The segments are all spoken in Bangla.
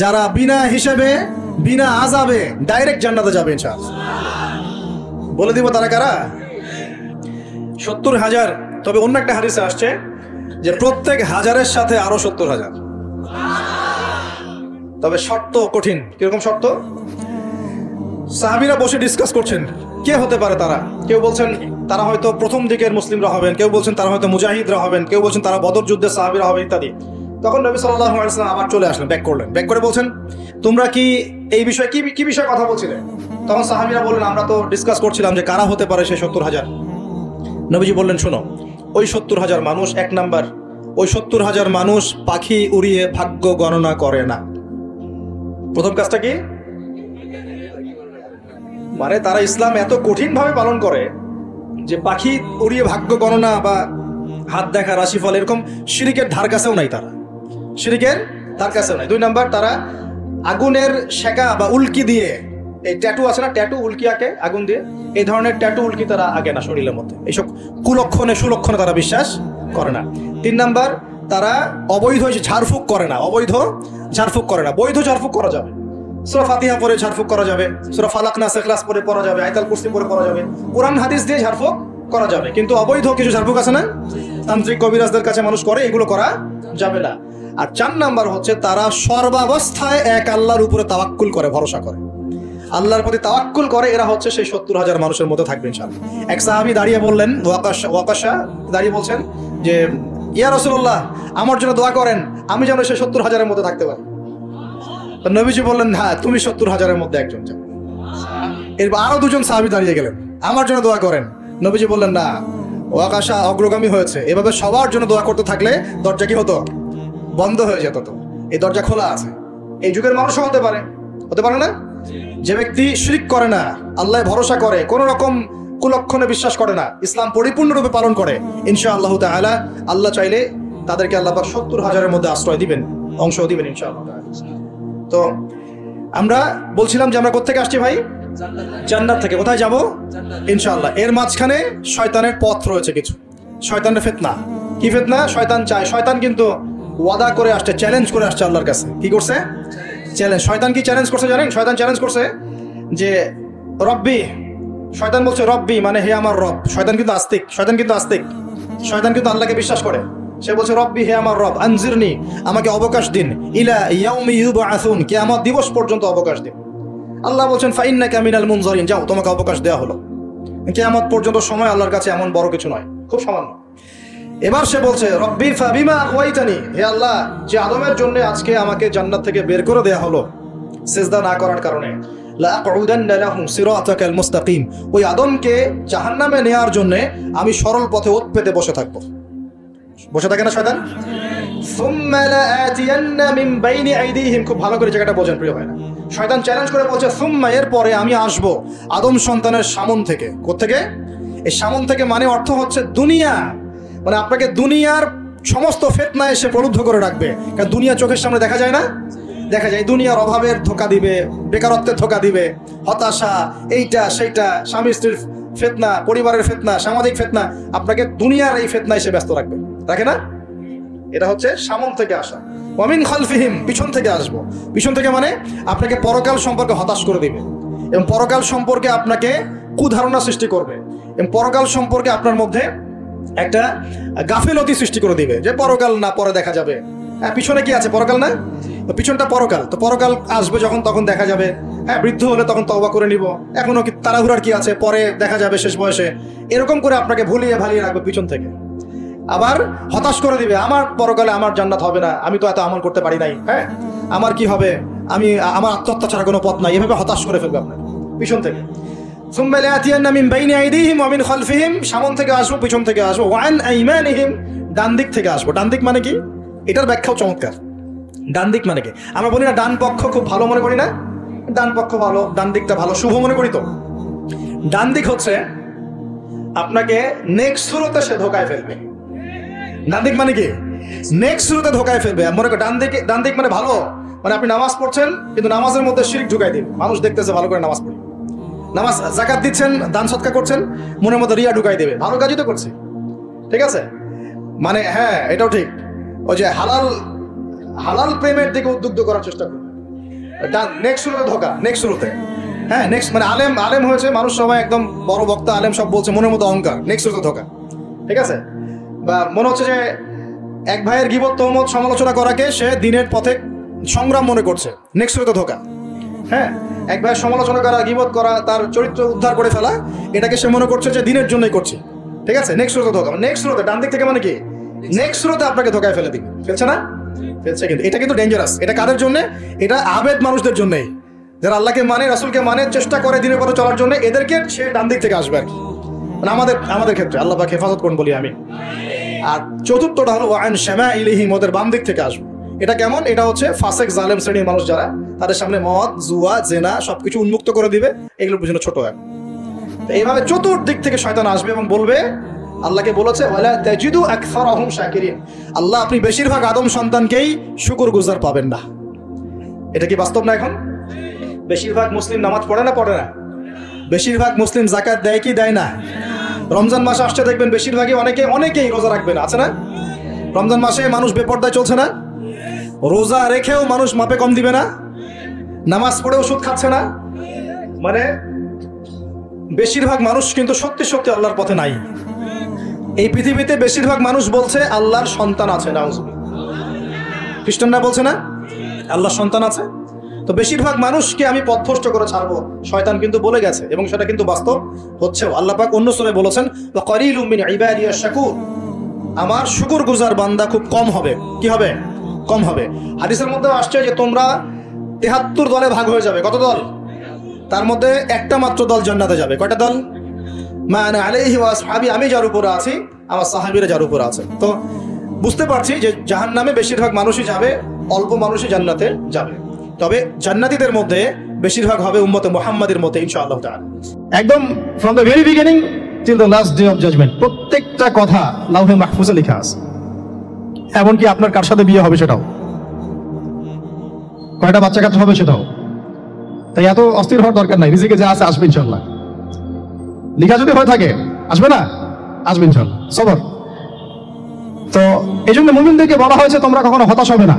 যারা বিনা হিসেবে বিনা আযাবে ডাইরেক্ট জান্নাতে যাবে ইনশাআল্লাহ। বলে দিব তারা কারা? 70,000। তবে অন্য একটা হাদিসে আসছে যে প্রত্যেক হাজারের সাথে আরো 70,000। তবে শর্ত কঠিন। কিরকম শর্ত? সাহাবীরা বসে ডিসকাস করছেন কে হতে পারে তারা। কেউ বলছেন তারা হয়তো প্রথম দিকের মুসলিমরা হবেন, কেউ বলছেন তারা হয়তো মুজাহিদরা হবেন, কেউ বলছেন তারা বদর যুদ্ধের সাহাবীরা হবেন ইত্যাদি। তখন নবী সাল্লাল্লাহু আলাইহি ওয়াসাল্লাম আবার চলে আসলেন, ব্যাক করলেন। ব্যাক করে বলছেন তোমরা কি এই বিষয়ে কি বিষয়ে কথা বলছিলে? তখন সাহাবীরা বললেন আমরা তো ডিসকাস করছিলাম যে কারা হতে পারে সেই 70,000। নবীজি বললেন শোনো, ওই 70,000 মানুষ, এক নাম্বার, ওই 70,000 মানুষ পাখি উড়িয়ে ভাগ্য গণনা করে না। প্রথম কাজটা কি? মানে তারা ইসলাম এত কঠিন ভাবে পালন করে যে পাখি উড়িয়ে ভাগ্য গণনা বা হাত দেখা রাশিফল এরকম শিরিকের ধার কাছেও নাই। তারা শিরিকের ধার কাছেও নাই। 2 নাম্বার, তারা আগুনের শেকা বা উল্কি দিয়ে, এই ট্যাটু আছে না, ট্যাটু উল্কি আঁকে আগুন দিয়ে, এই ধরনের ট্যাটু উল্কি তারা আগে না শরীরের মধ্যে। এইসব কুলক্ষণে সুলক্ষণে তারা বিশ্বাস করে না। 3 নাম্বার, তারা অবৈধ ঝাড়ফুঁক করে না। অবৈধ ঝাড়ফুঁক করে না। বৈধ ঝাড়ফুঁক করা যাবে, সূরা ফাতিহা পড়ে ঝাড়ফুঁক করা যাবে, সূরা ফালাক নাস ইখলাস পড়ে পড়া যাবে, আয়াতুল কুরসি পড়ে পড়া যাবে, কোরআন হাদিস দিয়ে ঝাড়ফুঁক করা যাবে। কিন্তু অবৈধ কিছু ঝাড়ফুঁক আছে না, তান্ত্রিক কবিরাজদের কাছে মানুষ করে, এগুলো করা যাবে না। আর 4 নাম্বার হচ্ছে তারা সর্বাবস্থায় এক আল্লাহর উপরে তাওয়াক্কুল করে, ভরসা করে, আল্লাহর প্রতি তাওয়াক্কুল করে। এরা হচ্ছে সেই 70,000 মানুষের মধ্যে থাকবে ইনশাআল্লাহ। এক সাহাবী দাঁড়িয়ে বললেন, ওয়াকাশা দাঁড়িয়ে বলছেন যে ইয়া রাসূলুল্লাহ, আমার জন্য দোয়া করেন, আমি যেন সেই 70,000-এর মধ্যে থাকতে পারি। নবীজি বললেন হ্যাঁ, তুমি 70,000-এর মধ্যে একজন যাবে। এরপর আরো 2 জন সাহাবী দাঁড়িয়ে গেলেন, আমার জন্য দোয়া করেন। নবীজি বললেন না, ওয়াকাশা অগ্রগামী হয়েছে। এভাবে সবার জন্য দোয়া করতে থাকলে দরজা কি হতো? বন্ধ হয়ে যেত। তো এই দরজা খোলা আছে। এই যুগের মানুষও হতে পারে, হতে পারে না? যে ব্যক্তি শিরক করে না, আল্লাহ ভরসা করে, কোন রকম কুলক্ষণে বিশ্বাস করে না, ইসলাম পরিপূর্ণরূপে পালন করে, ইনশাআল্লাহ তাআলা আল্লাহ চাইলে তাদেরকে আল্লাহ পাক 70,000-এর মধ্যে আশ্রয় দিবেন, অংশ দিবেন ইনশাআল্লাহ। তো আমরা বলছিলাম যে আমরা কোত্থেকে আসছি ভাই? জান্নাত থেকে। কোথায় যাব? ইনশাআল্লাহ। এর মাঝখানে শয়তানের পথ রয়েছে কিছু, শয়তানের ফিতনা। কি ফিতনা? শয়তান চায়, শয়তান কিন্তু ওয়াদা করে আসছে, চ্যালেঞ্জ করে আসছে আল্লাহর কাছে। কি করছে? চ্যালেঞ্জ। শয়তান কি চ্যালেঞ্জ করছে জানেন? শয়তান চ্যালেঞ্জ করছে যে রব্বি, শয়তান বলছে রব্বি মানে হে আমার রব। শয়তান কিন্তু আস্তিক, শয়তান কিন্তু আস্তিক, শয়তান কিন্তু আল্লাহকে বিশ্বাস করে। সে বলছে রব্বি, হে আমার রব, আনজিরনি, আমাকে অবকাশ দিন, ইলা ইয়াউমি ইউবআসুন, কিয়ামত দিবস পর্যন্ত অবকাশ দিন। আল্লাহ বলছেন ফাইন্নাকা মিনাল মুনজারিন, যাও, তোমাকে অবকাশ দেওয়া হলো। কিয়ামত পর্যন্ত সময় আল্লাহর কাছে এমন বড় কিছু নয়, খুব সামান্য। এবার সে বলছে রব্বি ফাবিমা আগওয়াইতানি, হে আল্লাহ, যে আদমের জন্য আজকে আমাকে জান্নাত থেকে বের করে দেয়া হলো সিজদা না করার কারণে, লা আকুদান্না লাহুম সিরাতাকাল মুস্তাকিম, ওই আদমকে জাহান্নামে নেয়ার জন্য আমি সরল পথে ওত পেতে বসে থাকবো। বসে থাকে না শয়তান? সুম্মা লাআতিয়ান্না মিন বাইনি আইদিহিম, খুব ভালো করে জায়গাটা বোঝেন প্রিয় ভাইরা। শয়তান চ্যালেঞ্জ করে বলছে সুম্মা, এর পরে আমি আসব আদম সন্তানের সামন থেকে। কোত্থেকে? এই সামন থেকে মানে অর্থ হচ্ছে দুনিয়া, মানে আপনাকে দুনিয়ার সমস্ত ফিতনা এসে প্রলুব্ধ করে রাখবে। কারণ দুনিয়া চোখের সামনে দেখা যায় না, দেখা যায় দুনিয়ার অভাবের ধোঁকা দিবে, বেকারত্বের ধোঁকা দিবে, হতাশা, এইটা সেইটা, স্বামী স্ত্রীর ফিতনা, পরিবারের ফিতনা, সামাজিক ফিতনা, আপনাকে দুনিয়ার এই ফিতনা এসে ব্যস্ত রাখবে, রাখে না? এটা হচ্ছে সামন থেকে আসা। ওয়ামিন খালফিহিম, পিছন থেকে আসবো। পিছন থেকে মানে আপনাকে পরকাল সম্পর্কে হতাশ করে দিবে, এবং পরকাল সম্পর্কে আপনাকে কুধারণা সৃষ্টি করবে, এবং পরকাল সম্পর্কে আপনার মধ্যে একটা গাফিলতি সৃষ্টি করে দিবে যে পরকাল না, পরে দেখা যাবে। হ্যাঁ, পিছনে কি আছে? পরকাল না? তো পিছনটা পরকাল। তো পরকাল আসবে যখন, তখন দেখা যাবে। হ্যাঁ, বৃদ্ধ হলে তখন তওবা করে নিব, এখনো কি তাড়াহুড়ার কি আছে, পরে দেখা যাবে শেষ বয়সে। এরকম করে আপনাকে ভুলিয়ে ভালিয়ে রাখবে পিছন থেকে। আবার হতাশ করে দিবে, আমার পরকালে আমার জান্নাত হবে না, আমি তো এত আমল করতে পারি নাই, হ্যাঁ, আমার কি হবে, আমার আত্মহত্যা ছাড়া কোনো পথ নাই। এভাবে হতাশ করে ফেলবে আপনাকে পিছন থেকে। সুম্মা লাআতিয়ান্না মিন বাইনি আইদিহিম ওয়া মিন খালফিহিম, সামন থেকে আসবো, পিছন থেকে আসবো, ওয়া আন আইমানিহিম, ডান দিক থেকে আসবো। ডান দিক মানে কি? এটার ব্যাখ্যাও চমৎকার। ডান দিক মানে কি? আমরা বলি না ডান পক্ষ খুব ভালো মনে করি না, ডান পক্ষ ভালো, ডান দিকটা ভালো, শুভ মনে করি। তো ডান দিক হচ্ছে আপনাকে নেক্সট শুরুতে সে ধোকায় ফেলবে। ডান দিক মানে কি? নেক্সট শুরুতে ধোকায় ফেলবে। মনে করি ডান দিক মানে ভালো, মানে আপনি নামাজ পড়ছেন কিন্তু নামাজের মধ্যে শিরক ঢুকাই দিন, মানুষ দেখতেছে ভালো করে নামাজ পড়ি, নামাজ যাকাত দিচ্ছেন, দান সদকা করছেন, মনের মধ্যে রিয়া ঢুকাই দেবে, ভালো কাজই তো করছি, ঠিক আছে, মানে হ্যাঁ এটাও ঠিক। ওই যে হালাল প্রেমের দিকে উদ্বুদ্ধ করার চেষ্টা করবে, নেক্সট শুরুতে ধোকা, নেক্সট শুরুতে, হ্যাঁ নেক্সট মানে আলেম আলেম হয়েছে মানুষ সবাই একদম বড় বক্তা আলেম সব বলছে মনের মতো অহংকার, নেক্সট শুরুতে ধোকা, ঠিক আছে? বা মনে হচ্ছে যে এক ভাইয়ের গীবত তহমত সমালোচনা করাকে সে দিনের পথে সংগ্রাম মনে করছে, নেক্সট শুরুতে ধোকা। হ্যাঁ, এক ভাইয়ের সমালোচনা করা, গীবত করা, তার চরিত্র উদ্ধার করে ফেলা, এটাকে সে মনে করছে যে দিনের জন্যই করছে, ঠিক আছে? নেক্সট শুরুতে ধোকা, নেক্সট শুরুতে ডান দিক থেকে মানে কি নেক্সট শুরুতে আপনাকে ধোকায় ফেলে দিবে, ফেলছে না? ফেলছে। কিন্তু এটা কিন্তু ডেঞ্জারাস। এটা কাদের জন্য? এটা আবেদ মানুষদের জন্যই, যারা আল্লাহকে মানে, রাসূলকে মানে, চেষ্টা করে দিনের পথে চলার জন্য, এদেরকে সে ডান দিক থেকে আসবে আর কি। মানে আমাদের ক্ষেত্রে আল্লাহ পাক হেফাজত করুন বলি আমি। আর চতুর্থটা হলো ওয়ান শামাইলিহিম, ওদের বাম দিক থেকে আসবে। এটা কেমন? এটা হচ্ছে ফাসেক জালেম শ্রেণীর মানুষ যারা, তাদের সামনে মদ, জুয়া, জেনা সবকিছু উন্মুক্ত করে দিবে, এগুলোর পিছনে ছোট হয়। তো এইভাবে চতুর্দিক থেকে শয়তান আসবে এবং বলবে, আল্লাহকে বলেছে ওয়ালা তাজিদু আকসারাহুম শাকিরিন, আল্লাহ আপনি বেশিরভাগ আদম সন্তানকেই শুকরগুজার পাবেন না। এটা কি বাস্তব না? এখন বেশিরভাগ মুসলিম নামাজ পড়ে না পড়ে না? বেশিরভাগ মুসলিম যাকাত দেয় কি দেয় না? রমজান মাস আসছে দেখবেন বেশিরভাগই অনেকেই রোজা রাখবে না, আছে না? রমজান মাসে মানুষ বেপরদায় চলছে না? রোজা রেখেও মানুষ মাপে কম দিবে না? নামাজ পড়েও সুদ খাচ্ছে না? মানে বেশিরভাগ মানুষ কিন্তু সত্যি সত্যি আল্লাহর পথে নাই। এই পৃথিবীতে বেশিরভাগ মানুষ বলছে আল্লাহর সন্তান আছে, নাউজুবিল্লাহ। খ্রিস্টানরা বলছে না আল্লাহর সন্তান আছে? তো বেশিরভাগ মানুষকে আমি পথভ্রষ্ট করে ছাড়বো, শয়তান কিন্তু বলে গেছে এবং সেটা কিন্তু বাস্তব হচ্ছেও। আল্লাহ পাক অন্য সূরায় বলেছেন ওয়া ক্বালিলুম মিন ইবাদিয়াশ শাকুর, আমার শুকরগুজার বান্দা খুব কম হবে। কি হবে? কম হবে। হাদিসের মধ্যে আসছে যে তোমরা ৭৩ দলে ভাগ হয়ে যাবে। কত দল? তার মধ্যে একটা মাত্র দল জান্নাতে যাবে। কয়টা দল? মা আনা আলাইহি ওয়া আসহাবি, আমি যার উপরে আছি, আমার সাহাবীরা যার উপরে আছে। তো বুঝতে পারছি যে জাহান্নামে বেশিরভাগ মানুষই যাবে, অল্প মানুষই জান্নাতে যাবে। তবে জান্নাতীদের মধ্যে বেশিরভাগ হবে উম্মতে মুহাম্মাদের মতে ইনশাআল্লাহ তাআলা। একদম from the very beginning till the last day of judgment প্রত্যেকটা কথা লাউহে মাহফুজে লেখা আছে। এমনকি আপনার কার সাথে বিয়ে হবে সেটাও, কয়টা বাচ্চা কাচ্চা হবে সেটাও। তাই এত অস্থির হওয়ার দরকার নাই, রিজিকে যা আছে আসবে ইনশাআল্লাহ। লেখা যদি হয়ে থাকে আসবে না? আসবে ইনশাআল্লাহ, সবর। তো এই জন্য মুমিনদেরকে বলা হয়েছে তোমরা কখনো হতাশ হবে না,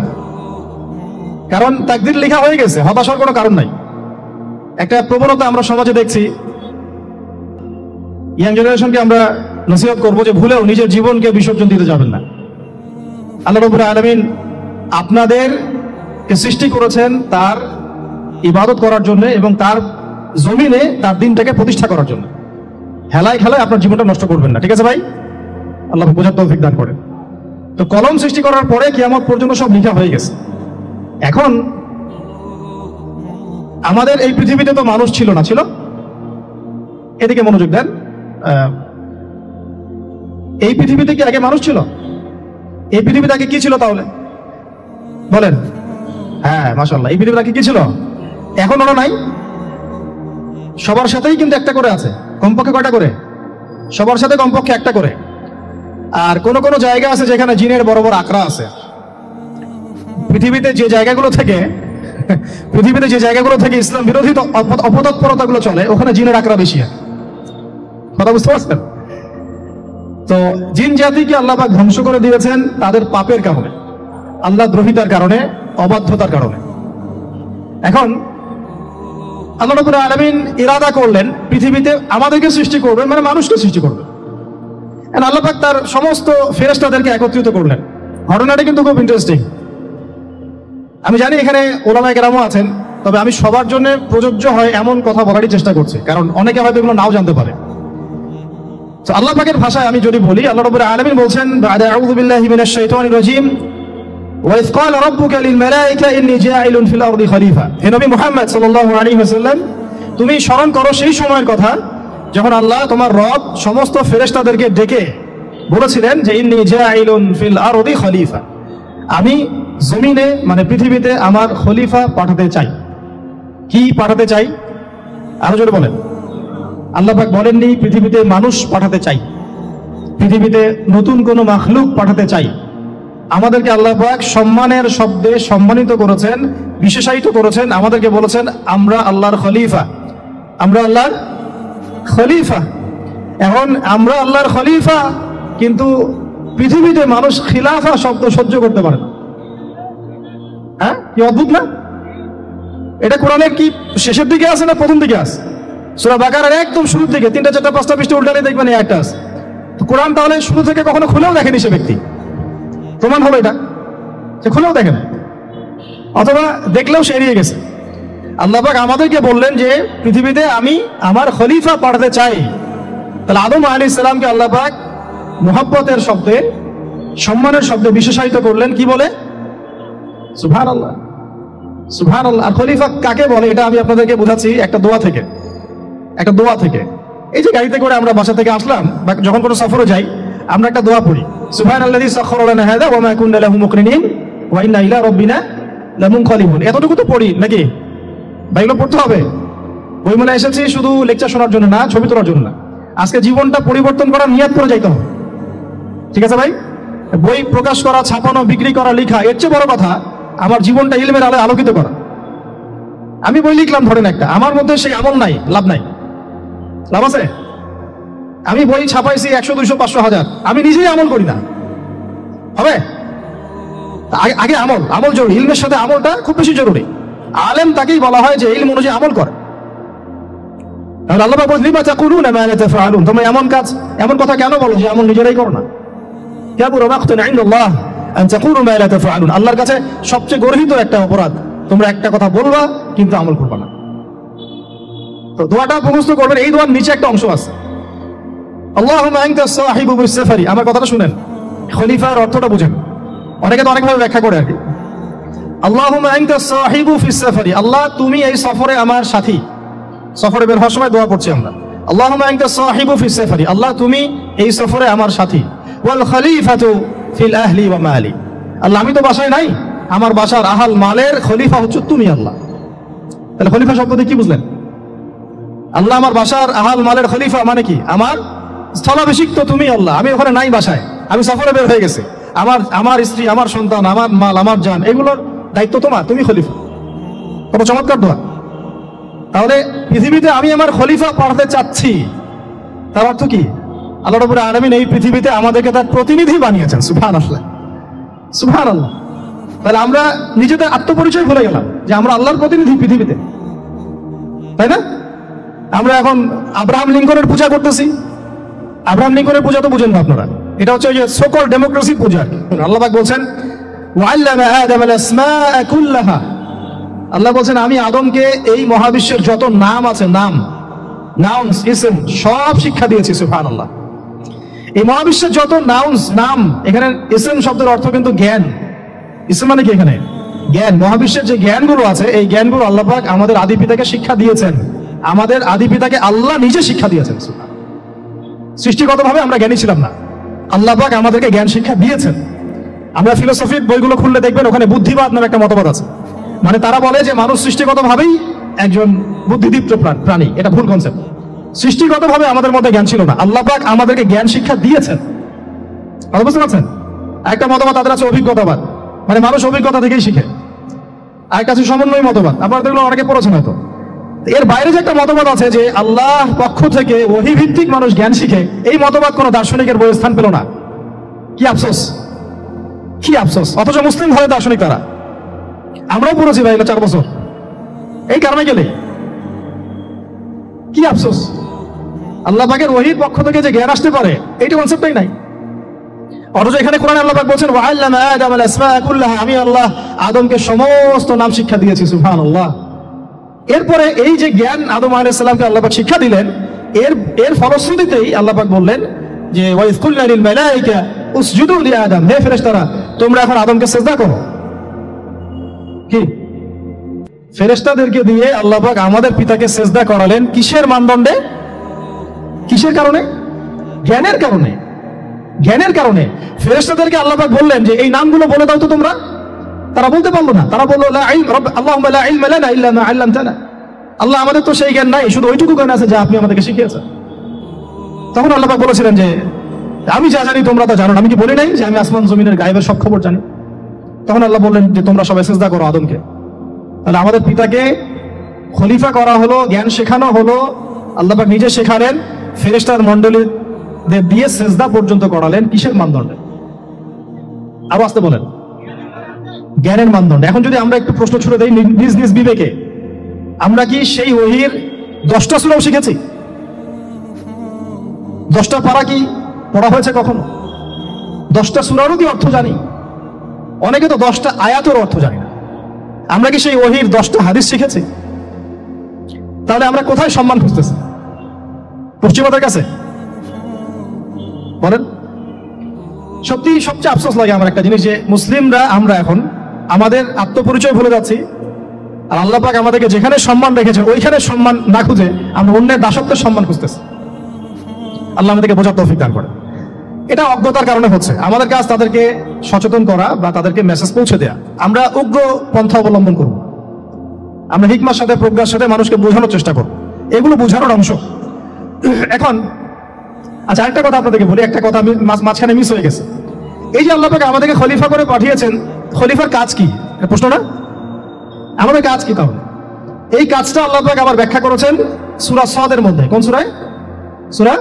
কারণ তাকদীর লেখা হয়ে গেছে, হতাশ হওয়ার কোনো কারণ নাই। একটা প্রবণতা আমরা সমাজে দেখছি, ইয়াং জেনারেশনকে আমরা নসিহত করবো যে ভুলেও নিজের জীবনকে বিসর্জন দিতে যাবেন না। আল্লাহ রাব্বুল আলামিন আপনাদেরকে সৃষ্টি করেছেন তার ইবাদত করার জন্য এবং তার জমিনে তার দিনটাকে প্রতিষ্ঠা করার জন্য। হেলায় খেলায় আপনার জীবনটা নষ্ট করবেন না, ঠিক আছে ভাই? আল্লাহ বোঝার তৌফিক দান করেন। তো কলম সৃষ্টি করার পরে কিয়ামত পর্যন্ত সব লেখা হয়ে গেছে। এখন আমাদের এই পৃথিবীতে তো মানুষ ছিল না, ছিল? এদিকে মনোযোগ দেন। এই পৃথিবীতে কি আগে মানুষ ছিল? এই পৃথিবীতে আগে কি ছিল তাহলে বলেন? হ্যাঁ মাশাআল্লাহ, এই পৃথিবীতে আগে কি ছিল? এখন ওরা নাই? সবার সাথেই কিন্তু একটা করে আছে, কমপক্ষে কয়টা করে? সবার সাথে কমপক্ষে একটা করে। আর কোন কোন জায়গা আছে যেখানে জিনের বড় বড় আকড়া আছে। পৃথিবীতে যে জায়গাগুলো থেকে ইসলাম বিরোধী অপতৎপরতাগুলো চলে, ওখানে জিনের আকড়া বেশি। কথা বুঝতে পারছেন? তো জিন জাতিকে আল্লাহ পাক ধ্বংস করে দিয়েছেন তাদের পাপের কারণে, আল্লাহ দ্রোহিতার কারণে, অবাধ্যতার কারণে। এখন আল্লাহ রাব্বুল আলামিন ইরাদা করলেন পৃথিবীতে আমাদেরকে সৃষ্টি করবেন, মানে মানুষকে সৃষ্টি করবেন। আল্লাহ পাক তার সমস্ত ফেরেশতাদেরকে একত্রিত করলেন। ঘটনাটা কিন্তু খুব ইন্টারেস্টিং। আমি জানি এখানে ওলামায়ে কেরামও আছেন, তবে আমি সবার জন্য প্রযোজ্য হয় এমন কথা বলারই চেষ্টা করছি, কারণ অনেকে হয়তো এগুলো নাও জানতে পারে। তো আল্লাহ পাকের ভাষায় আমি যদি বলি, আল্লাহ রাব্বুল আলামিন বলছেন আউযু বিল্লাহি মিনাশ শাইতানির রাজীম ওয়া ইয ক্বালা রাব্বুকা লিল মালায়েকা ইন্নী জাঈলুন ফিল আরদি খলিফা। হে নবী মুহাম্মদ সাল্লাল্লাহু আলাইহি ওয়াসাল্লাম, তুমি স্মরণ করো সেই সময়ের কথা যখন আল্লাহ তোমার রব সমস্ত ফেরেশতাদেরকে ডেকে বলেছিলেন যে ইন্নী জাঈলুন ফিল আরদি খলিফা, আমি জমিনে মানে পৃথিবীতে আমার খলিফা পাঠাতে চাই। কি পাঠাতে চাই? আরো জোরে বলেন। আল্লাহ পাক বলেননি পৃথিবীতে মানুষ পাঠাতে চাই, পৃথিবীতে নতুন কোনো মাখলুক পাঠাতে চাই। আমাদেরকে আল্লাহ পাক সম্মানের শব্দে সম্মানিত করেছেন, বিশেষায়িত করেছেন। আমাদেরকে বলেছেন আমরা আল্লাহর খলিফা, আমরা আল্লাহর খলিফা। এখন আমরা আল্লাহর খলিফা, কিন্তু পৃথিবীতে মানুষ খিলাফা শব্দ সহ্য করতে পারে না। হ্যাঁ, কি অদ্ভুত না? এটা কোরআনের কি শেষের দিকে আছে না প্রথম দিকে আছে? সূরা বাকারার একদম শুরুর দিকে 3টা 4টা 5টা পৃষ্ঠা উল্টালে দেখবেন এই একটা আছে। তো কোরআন তাহলে শুরু থেকে কখনো খুলেও দেখেনি সে ব্যক্তি, প্রমাণ হলো এটা, সে খুলেও দেখেন, অথবা দেখলেও সে এড়িয়ে গেছে। আল্লাহ পাক আমাদেরকে বললেন যে পৃথিবীতে আমি আমার খলিফা পাঠাতে চাই। তাহলে আদম আলাইহিস সালামকে আল্লাহ পাক মুহাব্বতের শব্দে, সম্মানের শব্দে বিশেষায়িত করলেন কি বলে? সুবহানাল্লাহ, সুবহানাল্লাহ। আর খলিফা কাকে বলে এটা আমি আপনাদেরকে বোঝাচ্ছি একটা দোয়া থেকে, একটা দোয়া থেকে। এই যে গাড়িতে করে আমরা বাসা থেকে আসলাম বা যখন কোনো সফরে যাই আমরা একটা দোয়া পড়ি, সুবহানাল্লাযী সাখখারা লানা হাযা ওয়া মা কুননা লাহু মুকরিনিন ওয়া ইন্না ইলা রাব্বিনা লামুনকালিবুন। এতটুকু তো পড়ি নাকি? এগুলো পড়তে হবে। বই মনে এসেছি শুধু লেকচার শোনার জন্য না, ছবি তোলার জন্য না, আজকে জীবনটা পরিবর্তন করার নিয়ত করে যাইতে হবে। ঠিক আছে ভাই? বই প্রকাশ করা, ছাপানো, বিক্রি করা, লেখা এর চেয়ে বড় কথা আমার জীবনটা ইলমের আলোয় আলোকিত করা। আমি বই লিখলাম ধরেন একটা, আমার মধ্যে সেই আমল নাই, লাভ নাই, লাভ আছে? আমি বই ছাপাইছি 100, 200, 500, 1000, আমি নিজেই আমল করি না, হবে? আগে আমল, আমল জরুরি। ইলমের সাথে আমলটা খুব বেশি জরুরি। আলেম তাকেই বলা হয় যে ইলম অনুযায়ী আমল করে। আল্লাহ পাক বলেন লিমা তাকুলুনা মা লা তাফআলুন, তোমরা এমন কাজ, এমন কথা কেন বলো যে আমল নিজেরাই করো না? কাবুরা মাকতান ইনদাল্লাহ আন তাকুলু মা লা তাফআলুন, আল্লাহর কাছে সবচেয়ে গর্হিত একটা অপরাধ তোমরা একটা কথা বলবা কিন্তু আমল করবা না। তো দোয়াটা মুখস্থ করবেন। এই দোয়ার নিচে একটা অংশ আছে, আল্লাহুম্মা আনতা সাহিবু ফিস সাফারি। আমার কথাটা শুনেন, খলিফার অর্থটা বুঝেন। অনেকে তো অনেকভাবে ব্যাখ্যা করে আর কি। আল্লাহুম্মা আনতা সাহিবু ফিস সাফারি, আল্লাহ তুমি এই সফরে আমার সাথী। সফরে বের হওয়ার সময় দোয়া পড়ছি আমরা, আল্লাহুম্মা আনতা সাহিবু ফিস সাফারি, আল্লাহ তুমি এই সফরে আমার সাথী। ওয়াল খলিফাতু ফিল আহলি ওয়া মালি, আল্লাহ আমি তো বাসায় নাই, আমার বাসার আহাল মালের খলিফা হচ্ছে তুমি আল্লাহ। তাহলে খলিফা শব্দটি কি বুঝলেন? আল্লাহ আমার বাসার আহাল মালের খলিফা মানে কি? আমার স্থলাভিষিক্ত তুমি আল্লাহ। আমি ওখানে নাই বাসায়, আমি সফরে বের হয়ে গেছি, আমার স্ত্রী, আমার সন্তান, আমার মাল, আমার জান, এগুলোর দায়িত্ব তোমার, তুমি খলিফা। কত চমৎকার দোয়া। তাহলে পৃথিবীতে আমি আমার খলিফা পাঠাতে চাচ্ছি, তার অর্থ কি? আল্লাহ রাব্বুল আলামিন এই পৃথিবীতে আমাদেরকে তার প্রতিনিধি বানিয়েছেন। সুবহানাল্লাহ, সুবহানাল্লাহ। তাহলে আমরা নিজেদের আত্মপরিচয় ভুলে গেলাম যে আমরা আল্লাহর প্রতিনিধি পৃথিবীতে, তাই না? আমরা এখন আব্রাহাম লিঙ্কনের পূজা করতেছি। আব্রাহাম লিঙ্কনের পূজা তো বুঝেন না আপনারা, এটা হচ্ছে ওই যে সোকল ডেমোক্রেসি পূজা। আল্লাহ পাক বলছেন ওয়াল্লামা আদামাল আসমাআ কুল্লাহা, আল্লাহ বলছেন আমি আদমকে এই মহাবিশ্বের যত নাম আছে, নাম, নাউন্স, ইসম সব শিক্ষা দিয়েছি। সুবহানাল্লাহ। এই মহাবিশ্বের যত নাউন্স, নাম, এখানে ইসম শব্দের অর্থ কিন্তু জ্ঞান। ইসম মানে কি? এখানে জ্ঞান। মহাবিশ্বের যে জ্ঞানগুলো আছে এই জ্ঞানগুলো আল্লাহ পাক আমাদের আদি পিতাকে শিক্ষা দিয়েছেন। আমাদের আদি পিতাকে আল্লাহ নিজে শিক্ষা দিয়েছেন। সৃষ্টিগতভাবে আমরা জ্ঞানী ছিলাম না, আল্লাহ পাক আমাদেরকে জ্ঞান শিক্ষা দিয়েছেন। আমরা ফিলোসফির বইগুলো খুললে দেখবেন ওখানে বুদ্ধিবাদ নামে একটা মতবাদ আছে। মানে তারা বলে যে মানুষ সৃষ্টিগতভাবেই একজন বুদ্ধিদীপ্ত প্রাণী। এটা ভুল কনসেপ্ট। সৃষ্টিগতভাবে আমাদের মধ্যে জ্ঞান ছিল না, আল্লাহ পাক আমাদেরকে জ্ঞান শিক্ষা দিয়েছেন। কথা বুঝতে পারছেন? একটা মতবাদ তাদের আছে অভিজ্ঞতাবাদ, মানে মানুষ অভিজ্ঞতা থেকেই শিখে। আর কাছে সমন্বয় মতবাদ, আপনারা দেখলো অনেকে পড়েছেন হয়তো। এর বাইরে যে একটা মতবাদ আছে যে আল্লাহ পক্ষ থেকে ওহী ভিত্তিক মানুষ জ্ঞান শিখে, এই মতবাদ কোনো দার্শনিকের বইয়ে স্থান পেল না। কি আফসোস, কি আফসোস। অথচ মুসলিম ঘরে দার্শনিক তারা। আমরাও পড়েছি ভাই 4 বছর এই কারণে গেলে। কি আফসোস, আল্লাহ পাকের ওহীর পক্ষ থেকে যে জ্ঞান আসতে পারে এইটা কনসেপ্টই নাই। অথচ এখানে কোরআনে আল্লাহ পাক বলছেন ওয়াল্লামা আদামাল আসমাআ কুল্লাহা, আমি আল্লাহ আদমকে সমস্ত নাম শিক্ষা দিয়েছি। সুবহানাল্লাহ। এরপরে এই যে জ্ঞান আদম আলাইহিস সালামকে আল্লাহ পাক শিক্ষা দিলেন, এর ফলশ্রুতিতেই আল্লাহ পাক বললেন যে ওয়াইজ কুলনা লিল মালায়েকা উসজুদু লি আদম, হে ফেরেশতারা তোমরা এখন আদমকে সিজদা করো। কি ফেরেশতাদেরকে দিয়ে আল্লাহ পাক আমাদের পিতাকে সিজদা করালেন কিসের মানদণ্ডে? কিসের কারণে? জ্ঞানের কারণে। জ্ঞানের কারণে ফেরেশতাদেরকে আল্লাহ পাক বললেন যে এই নামগুলো বলে দাও তো তোমরা। তারা বলতে পারলো না, তারা বললো লা ইলম আল্লাহুম্মা লা ইলমা লানা ইল্লা মা আল্লামতানা, আল্লাহ আমাদের তো সেই জ্ঞান নাই, শুধু ওইটুকু জ্ঞান আছে যা আপনি আমাদেরকে শিখিয়েছেন। তখন আল্লাহ পাক বলেছিলেন যে আমি যা জানি তোমরা তা জানো না। আমি কি বলি নাই যে আমি আসমান জমিনের গায়েবের সব খবর জানি? তখন আল্লাহ বললেন যে তোমরা সবাই সিজদা করো আদমকে। তাহলে আমাদের পিতাকে খলিফা করা হলো, জ্ঞান শেখানো হলো, আল্লাহ পাক নিজে শেখালেন, ফেরেশতার মণ্ডলীদের দিয়ে সিজদা পর্যন্ত করালেন। কিসের মানদণ্ডে? আরো আসতে বলেন, জ্ঞানের মানদণ্ডে। এখন যদি আমরা একটু প্রশ্ন ছুড়ে দেই নিজ নিজ বিবেকে, আমরা কি সেই ওহীর 10টা সূরাও শিখেছি? 10টা পারা কি পড়া হয়েছে কখনো? 10টা সূরারও কি অর্থ জানি? অনেকে তো 10টা আয়াতের অর্থ জানি না। আমরা কি সেই ওহীর 10টা হাদিস শিখেছি? তাহলে আমরা কোথায় সম্মান খুঁজতেছি? পশ্চিমাদের কাছে? বলেন। সত্যি সবচেয়ে আফসোস লাগে আমার একটা জিনিস, যে মুসলিমরা আমরা এখন আমাদের আত্মপরিচয় ভুলে যাচ্ছি, আর আল্লাহ পাক আমাদেরকে যেখানে সম্মান রেখেছে ওইখানে সম্মান না খুঁজে আমরা অন্যের দাসত্বের সম্মান খুঁজতেছি। আল্লাহ আমাদেরকে বোঝার তৌফিক দান করে। এটা অজ্ঞতার কারণে হচ্ছে। আমাদের কাজ তাদেরকে সচেতন করা বা তাদেরকে মেসেজ পৌঁছে দেয়া। আমরা উগ্র পন্থা অবলম্বন করব, আমরা হিকমার সাথে প্রজ্ঞার সাথে মানুষকে বোঝানোর চেষ্টা করব, এগুলো বোঝানোর অংশ। এখন আচ্ছা, আরেকটা কথা আপনাদেরকে বলি, একটা কথা আমি মাঝখানে মিস হয়ে গেছে। এই যে আল্লাহ পাক আমাদেরকে খলিফা করে পাঠিয়েছেন, খলিফার কাজ কি? প্রশ্ন না? আমাদের কাজ কি তাহলে? এই কাজটা আল্লাহ পাক আবার ব্যাখ্যা করেছেন সূরা সাদের মধ্যে। কোন সূরায়? সূরা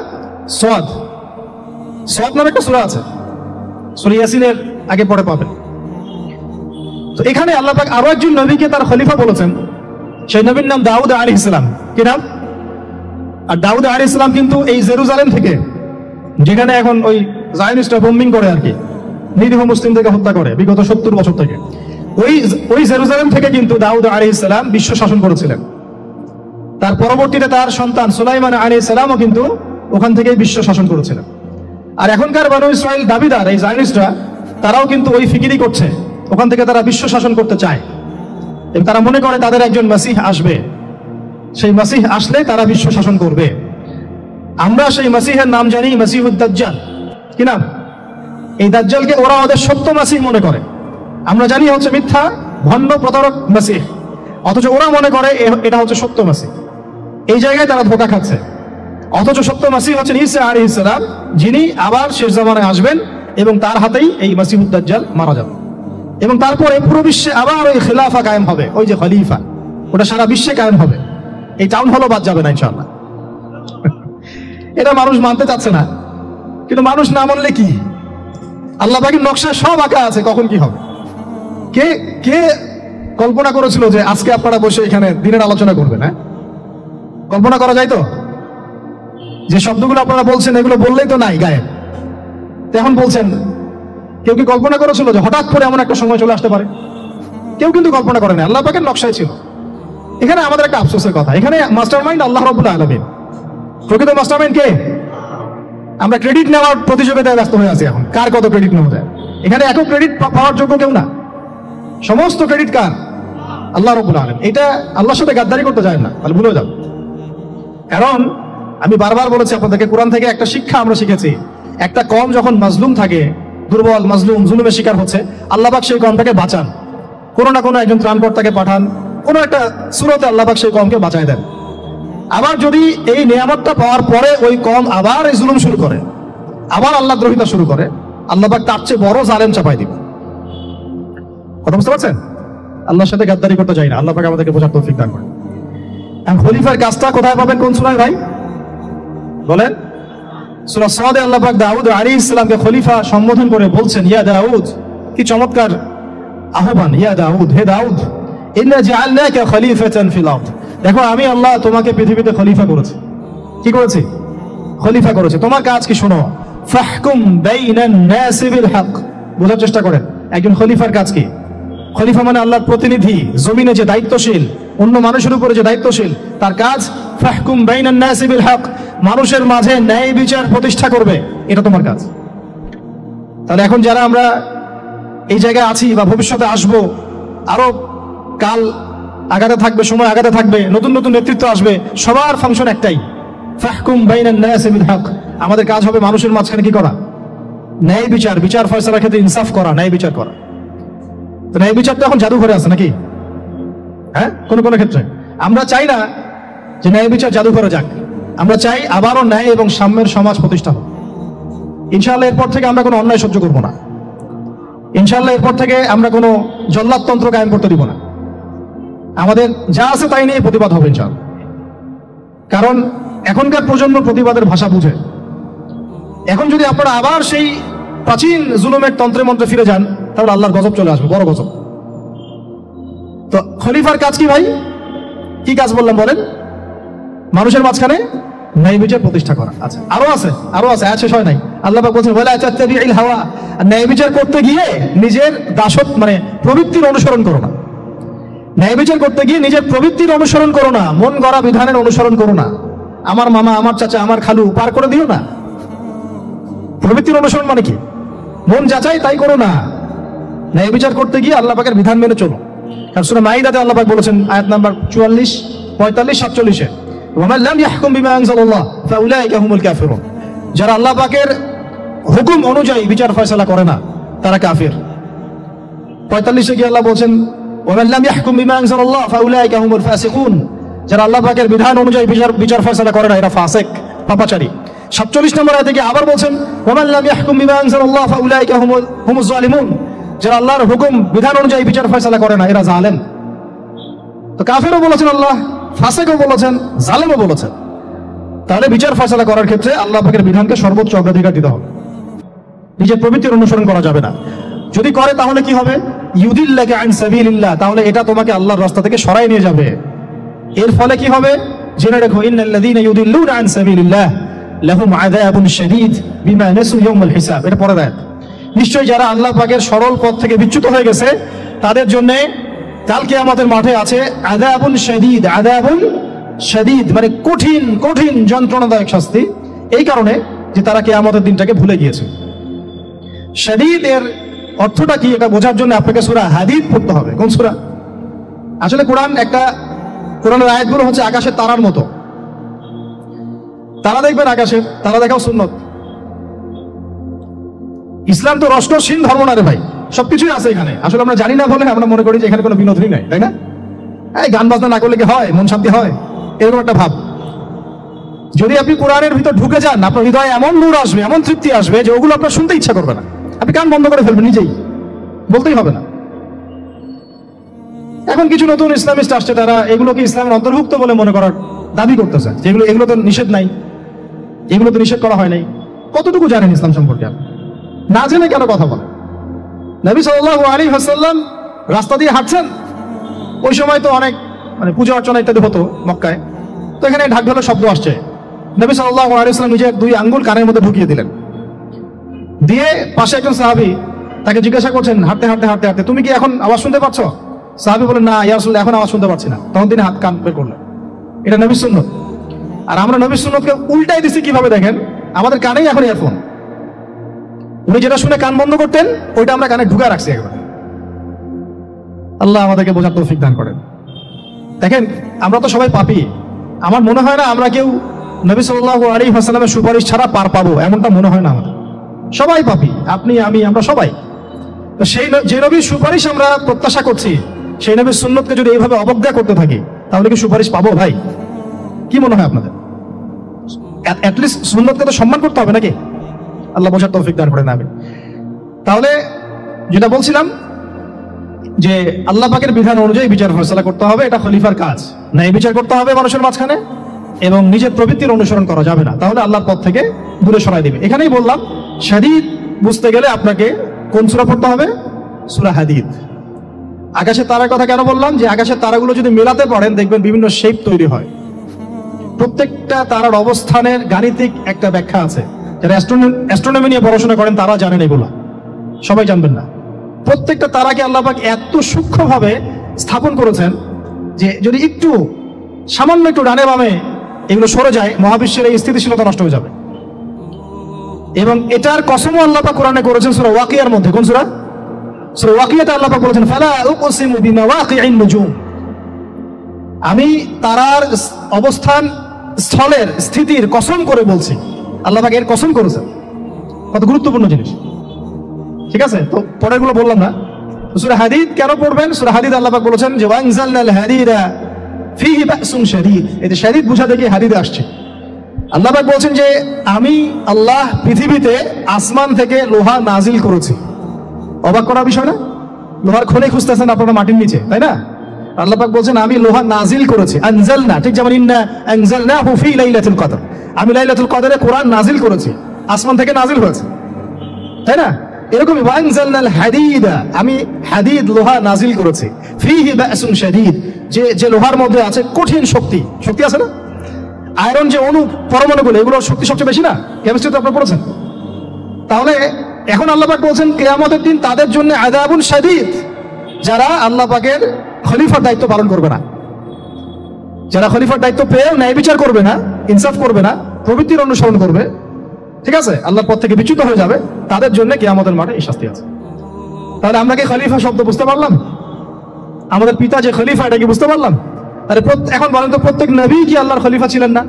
সাদ। সাদ নামে একটা সূরা আছে, সূরা ইয়াসিনের আগে পরে পাবেন। তো এখানে আল্লাহ পাক আরো একজন নবীকে তার খলিফা বলেছেন। সেই নবীর নাম দাউদ আলাইহিস সালাম। কি নাম? আর দাউদ আলাইহিস সালাম কিন্তু এই জেরুজালেম থেকে, যেখানে এখন ওই জায়নিস্টরা বোম্বিং করে আর কি, নিরীহ মুসলিমদেরকে হত্যা করে বিগত 70 বছর থেকে, ওই জেরুজালেম থেকে কিন্তু দাউদ আলাইহিস সালাম বিশ্ব শাসন করেছিলেন। তার পরবর্তীতে তার সন্তান সুলাইমান আলাইহিস সালামও কিন্তু ওখান থেকেই বিশ্ব শাসন করেছিলেন। আর এখনকার বনু ইসরাইল দাবিদার এই জায়নিস্টরা, তারাও কিন্তু ওই ফিকিরি করছে, ওখান থেকে তারা বিশ্ব শাসন করতে চায়। এবং তারা মনে করে তাদের একজন মাসিহ আসবে, সেই মাসিহ আসলে তারা বিশ্ব শাসন করবে। আমরা সেই মাসিহের নাম জানি মাসিহুদ দাজ্জাল। কি নাম? এই দাজ্জালকে ওরা ওদের সত্য মাসিহ মনে করে, আমরা জানি হচ্ছে মিথ্যা ভণ্ড প্রতারক মাসিহ, অথচ ওরা মনে করে এটা হচ্ছে সত্য মাসিহ। এই জায়গায় তারা ধোঁকা খাচ্ছে। অথচ সত্য মাসিহ হচ্ছেন ঈসা আলাইহিস সালাম, যিনি আবার শেষ জামানায় আসবেন এবং তার হাতেই এই মাসিহুদ দাজ্জাল মারা যাবে। এবং তারপরে পুরো বিশ্বে আবার ওই খিলাফা কায়েম হবে, ওই যে খলিফা, ওটা সারা বিশ্বে কায়েম হবে। এই টাউন হলও বাদ যাবে না ইনশাআল্লাহ। এটা মানুষ মানতে চাচ্ছে না, কিন্তু মানুষ না মানলে কি? আল্লাহ পাকের নকশা সব আঁকা আছে, কখন কি হবে। কে কে কল্পনা করেছিল যে আজকে আপনারা বসে এখানে দিনের আলোচনা করবেন? হ্যাঁ, কল্পনা করা যায় তো? যে শব্দগুলো আপনারা বলছেন এগুলো বললেই তো নাই গায়ে, এখন বলছেন। কেউ কি কল্পনা করেছিল যে হঠাৎ করে এমন একটা সময় চলে আসতে পারে? কেউ কিন্তু কল্পনা করে না, আল্লাহ পাকের নকশায় ছিল। এখানে আমাদের একটা আফসোসের কথা, এখানে মাস্টারমাইন্ড আল্লাহ রাব্বুল আলামিন। প্রকৃত মাস্টারমাইন্ড কে? আমরা ক্রেডিট নেওয়ার প্রতিযোগিতায় ব্যস্ত হয়ে আছি এখন, কার কত ক্রেডিট নেওয়া যায়। এখানে এত ক্রেডিট পাওয়ার যোগ্য কেউ না, সমস্ত ক্রেডিট কার? আল্লাহ রাব্বুল আলামিন। এটা আল্লাহর সাথে গাদ্দারি করতে যায় না, তাহলে ভুলে যাও। কারণ আমি বারবার বলেছি আপনাদেরকে, কোরআন থেকে একটা শিক্ষা আমরা শিখেছি, একটা কম যখন মাজলুম থাকে, দুর্বল মাজলুম জুলুমের শিকার হচ্ছে, আল্লাহ পাক সেই কমটাকে বাঁচান, কোনো না কোনো একজন ত্রাণকর্তাকে পাঠান, কোনো একটা সূরাতে আল্লাহ পাক সেই কমকে বাঁচায় দেন। আবার যদি এই নিয়ামতটা পাওয়ার পরে ওই কম আবার এই জুলুম শুরু করে, আবার আল্লাহ দ্রোহিতা শুরু করে, আল্লাহ পাক তার চেয়ে বড় জালেম চাপাই দিবে। কথা বুঝতে পারছেন? আল্লাহর সাথে গাদ্দারি করতে চাই না, আল্লাহ পাক আমাদেরকে বোঝার তৌফিক দান করেন। খলিফার কাজটা কোথায় পাবেন? কোন সূরায় ভাই বলেন? সূরা সাদে আল্লাহ পাক দাউদ আলাইহিস সালামকে খলিফা সম্বোধন করে বলছেন, ইয়া দাউদ। কি চমৎকার আহ্বান! ইয়া দাউদ, হে দাউদ, ইন্না জাআলনাকা খলিফাতান ফিল আরদ। দেখো, আমি আল্লাহ তোমাকে পৃথিবীতে খলিফা করেছি। কি করেছি? খলিফা করেছি। তোমার কাজ কি? শোনো, ফাহকুম বাইনান নাসি বিল হক। বোঝার চেষ্টা করেন একজন খলিফার কাজ কি। খলিফা মানে আল্লাহর প্রতিনিধি, জমিনে যে দায়িত্বশীল, অন্য মানুষের উপরে যে দায়িত্বশীল, তার কাজ ফাহকুম বাইনান নাসি বিল হক, মানুষের মাঝে ন্যায় বিচার প্রতিষ্ঠা করবে, এটা তোমার কাজ। তাহলে এখন যারা আমরা এই জায়গায় আছি বা ভবিষ্যতে আসবো, আরো কাল আগাতে থাকবে, সময় আগাতে থাকবে, নতুন নতুন নেতৃত্ব আসবে, সবার ফাংশন একটাই, ফাহকুম বাইনান নাসি বিল হক। আমাদের কাজ হবে মানুষের মাঝখানে কি করা? ন্যায় বিচার, বিচার ফয়সালার ক্ষেত্রে ইনসাফ করা, ন্যায় বিচার করা। তো ন্যায় বিচার তো এখন জাদুঘরে আছে নাকি? হ্যাঁ, কোন কোন ক্ষেত্রে আমরা চাই না যে ন্যায় বিচার জাদুঘরে যাক, আমরা চাই আবারও ন্যায় এবং সাম্যের সমাজ প্রতিষ্ঠা হোক। ইনশাআল্লাহ এরপর থেকে আমরা কোনো অন্যায় সহ্য করবো না। ইনশাআল্লাহ এরপর থেকে আমরা কোনো জল্লাদতন্ত্র কায়েম করতে দিব না। আমাদের যা আছে তাই নিয়ে প্রতিবাদ হবে ইনশাআল্লাহ। কারণ এখনকার প্রজন্ম প্রতিবাদের ভাষা বুঝে। এখন যদি আপনারা আবার সেই প্রাচীন জুলুমের তন্ত্রে মন্ত্রে ফিরে যান, তাহলে আল্লাহর গজব চলে আসবে, বড় গজব। তো খলিফার কাজ কি ভাই? কি কাজ বললাম বলেন? মানুষের মাঝখানে ন্যায় বিচার প্রতিষ্ঠা করা। আচ্ছা, আরো আছে, শেষ হয় নাই। আল্লাহ পাক বলছেন ওয়ালা তাত্তাবিউল হাওয়া, ন্যায় বিচার করতে গিয়ে নিজের দাসত্ব মানে প্রবৃত্তির অনুসরণ করো না। ন্যায় বিচার করতে গিয়ে নিজের প্রবৃত্তির অনুসরণ করো না, মন গড়া বিধানের অনুসরণ করো না। আমার মামা, আমার চাচা, আমার খালু পার করে দিও না। প্রবৃত্তির অনুসরণ মানে কি? মন যাচাই তাই করো না। ন্যায় বিচার করতে গিয়ে আল্লাহ পাকের বিধান মেনে চলো। কারণ সূরা মাইদাতে আল্লাহ পাক বলেছেন আয়াত নাম্বার 44, 45, 47 ওয়ামান লাম ইয়াহকুম বিমা আনজালাল্লাহ ফাউলাইকা হুমুল কাফিরুন, যারা আল্লাহ পাকের হুকুম অনুযায়ী বিচার ফয়সালা করে না তারা কাফির। 45 গিয়ে আল্লাহ বলেন ওয়ামান লাম ইয়াহকুম বিমা আনজালাল্লাহ ফাউলাইকা হুমুল ফাসিকুন, যারা আল্লাহ পাকের বিধান অনুযায়ী বিচার ফয়সালা করে না এরা ফাসিক, পাপাচারী। 47 নম্বর আয়াতে গিয়ে আবার বলেন ওয়ামান লাম ইয়াহকুম বিমা আনজালাল্লাহ ফাউলাইকা হুমুজ জালিমুন, যারা আল্লাহর হুকুম বিধান অনুযায়ী বিচার ফয়সালা করে না এরা জালেম। তো কাফেরও বলেছেন আল্লাহ, ফাসিকও বলেছেন, জালেমও বলেছেন। তাহলে বিচার ফয়সালা করার ক্ষেত্রে আল্লাহ পাকের বিধানকে সর্বোচ্চ অগ্রাধিকার দিতে হবে, নিজের প্রবৃত্তির অনুসরণ করা যাবে না। যদি করে তাহলে কি হবে? ইউদিল্লাকা আন সাবিলিল্লাহ, তাহলে এটা তোমাকে আল্লাহর রাস্তা থেকে সরাই নিয়ে যাবে। এর ফলে কি হবে? জেনে রেখো ইন্নাল্লাযীনা ইউদিল্লুনা আন সাবিলিল্লাহ লাহুম আযাবুন শাদীদ বিমা নাসু ইয়াউমাল হিসাব। এটা পরে দেয়, নিশ্চয়ই যারা আল্লাহ পাকের সরল পথ থেকে বিচ্যুত হয়ে গেছে তাদের জন্য কাল কিয়ামতের মাঠে আছে আযাবুন শাদীদ। আযাবুন শাদীদ মানে কঠিন কঠিন যন্ত্রণাদায়ক শাস্তি, এই কারণে যে তারা কিয়ামতের দিনটাকে ভুলে গিয়েছে। শাদীদ এর অর্থটা কি এটা বোঝার জন্য আপনাকে সূরা হাদীদ পড়তে হবে। কোন সূরা? আসলে কোরআনের আয়াতগুলো হচ্ছে আকাশের তারার মতো। তারা দেখবেন আকাশের, তারা দেখাও সুন্নত। ইসলাম তো রসনশীল ধর্ম না রে ভাই, সবকিছুই আছে এখানে। আসলে আমরা জানি না বলে আমরা মনে করি যে এখানে কোনো বিনোদনই নাই, তাই না? এই গান বাজনা না করলে কি হয়, মন শান্তি হয়, এরকম একটা ভাব। যদি আপনি কোরআনের ভিতর ঢুকে যান, আপনার হৃদয়ে এমন নূর আসবে, এমন তৃপ্তি আসবে যে ওগুলো আপনার শুনতে ইচ্ছা করবে না, আপনি কান বন্ধ করে ফেলবেন, নিজেই বলতেই হবে না। এখন কিছু নতুন ইসলামিস্ট আসছে, তারা এগুলোকে ইসলামের অন্তর্ভুক্ত বলে মনে করার দাবি করতেছে, যেগুলো এগুলো তো নিষেধ নাই, এগুলো তো নিষেধ করা হয় নাই। কতটুকু জানেন ইসলাম সম্পর্কে? আপনি না জেনে কেন কথা বলেন? নবী সাল্লাল্লাহু আলাইহি ওয়াসাল্লাম রাস্তা দিয়ে হাঁটছেন, ওই সময় তো অনেক পূজা অর্চনা ইত্যাদি হতো মক্কায়, তো এখানে ঢাক ঢোলের শব্দ আসছে। নবী সাল্লাল্লাহু আলাইহি ওয়াসাল্লাম নিজের 2 আঙ্গুল কানের মধ্যে ঢুকিয়ে দিলেন, দিয়ে পাশে একজন সাহাবী তাকে জিজ্ঞাসা করছেন হাঁটতে হাঁটতে হাঁটতে হাঁটতে, তুমি কি এখন আওয়াজ শুনতে পাচ্ছ? সাহাবী বলেন না ইয়া রাসূলুল্লাহ, এখন আওয়াজ শুনতে পাচ্ছি না। তখন তিনি হাত কান বের করলেন। এটা নবীর সুন্নাত। আর আমরা নবীর সুন্নাতকে উল্টাই দিছি কিভাবে দেখেন? আমাদের কানেই এখন ইয়ারফোন। উনি যেটা শুনে কান বন্ধ করতেন ওইটা আমরা কানে ঢুকা রাখছি একবার। আল্লাহ আমাদেরকে বোঝার তৌফিক দান করেন। দেখেন আমরা তো সবাই পাপী, আমার মনে হয় না আমরা কেউ নবী সাল্লাল্লাহু আলাইহি ওয়াসাল্লামের সুপারিশ ছাড়া পার পাবো, এমনটা মনে হয় না আমাদের। সবাই পাপী, আপনি আমি আমরা সবাই। তো সেই যে নবীর সুপারিশ আমরা প্রত্যাশা করছি, সেই নবীর সুন্নতকে যদি এইভাবে অবজ্ঞা করতে থাকি তাহলে কি সুপারিশ পাবো ভাই? কি মনে হয় আপনাদের? অ্যাটলিস্ট সুন্নতকে তো সম্মান করতে হবে নাকি? আল্লাহ বোঝার তৌফিক দান করেন। আমি তাহলে যেটা বলছিলাম যে আল্লাহ পাকের বিধান অনুযায়ী বিচার ফয়সালা করতে হবে, এটা খলিফার কাজ। ন্যায় বিচার করতে হবে মানুষের মাঝখানে, এবং নিজের প্রবৃত্তির অনুসরণ করা যাবে না, তাহলে আল্লাহর পথ থেকে দূরে সরাই দিবে। এখানেই বললাম শাদীদ বুঝতে গেলে আপনাকে কোন সূরা পড়তে হবে? সূরা হাদীদ। আকাশের তারার কথা কেন বললাম? যে আকাশের তারাগুলো যদি মেলাতে পারেন দেখবেন বিভিন্ন শেপ তৈরি হয়। প্রত্যেকটা তারার অবস্থানের গাণিতিক একটা ব্যাখ্যা আছে। যারা অ্যাস্ট্রোনমি নিয়ে পড়াশোনা করেন তারা জানেন, এগুলো সবাই জানবেন না। প্রত্যেকটা তারাকে আল্লাহ পাক এত সূক্ষ্মভাবে স্থাপন করেছেন যে যদি একটু সামান্য একটু ডানে বামে এগুলো সরে যায়, মহাবিশ্বের এই স্থিতিশীলতা নষ্ট হয়ে যাবে। এবং এটার কসমও আল্লাহ পাক কোরআনে করেছেন সূরা ওয়াকিয়ার মধ্যে। কোন সূরা? সূরা ওয়াকিয়াতে আল্লাহ পাক বলেছেন ফালা উকসিমু বিমাওয়াকিইন নুজুম, আমি তারার অবস্থান স্থলের স্থিতির কসম করে বলছি। আল্লাহ পাক এর কসম করেছেন, কত গুরুত্বপূর্ণ জিনিস। ঠিক আছে, তো পরেরগুলো বললাম না। সূরা হাদীদ কেন পড়বেন? সূরা হাদীদ আল্লাহ পাক বলেছেন যে ওয়ানজালনাল হাদীদা ফীহি বাসুন শাদীদ, এই যে শাদীদ বুঝাতে গিয়ে হাদীদে আসছে। আল্লাহ পাক বলছেন যে আমি আল্লাহ পৃথিবীতে আসমান থেকে লোহা নাজিল করেছি। অবাক করার বিষয় না? লোহার খনি খুঁজতেছেন আপনারা মাটির নিচে, তাই না? আল্লাহ পাক বলছেন আমি লোহা নাজিল করেছি। আনজালনা, ঠিক যেমন ইন্না আনজালনাহু ফি লাইলাতুল কদর, আমি লাইলাতুল কদরে কোরআন নাজিল করেছি, আসমান থেকে নাজিল হয়েছে, তাই না? এরকম ওয়ানজালনাল হাদিদা, আমি হাদিদ লোহা নাজিল করেছি, ফীহি বাসুন শাদীদ, যে লোহার মধ্যে আছে কঠিন শক্তি। শক্তি আছে না? আয়রন যে অণু পরমাণুগুলো, এগুলোর শক্তি সবচেয়ে বেশি না? কেমিস্ট্রি তো আপনারা পড়েছেন। তাহলে এখন আল্লাহ পাক বলছেন কিয়ামতের দিন তাদের জন্য আযাবুন শাদীদ, যারা আল্লাহ পাকের খলিফার দায়িত্ব পালন করবে না, যারা খলিফার দায়িত্ব পেয়েও ন্যায় বিচার করবে না, ইনসাফ করবে না, প্রবৃত্তির অনুসরণ করবে, ঠিক আছে, আল্লাহর পথ থেকে বিচ্যুত হয়ে যাবে, তাদের জন্য কিয়ামতের মাঠে এই শাস্তি আছে। তাহলে আমরা কি খলিফা শব্দ বুঝতে পারলাম? আমাদের পিতা যে খলিফা, এটা কি বুঝতে পারলাম? তাহলে এখন বলেন তো, প্রত্যেক নবী কি আল্লাহর খলিফা ছিলেন না?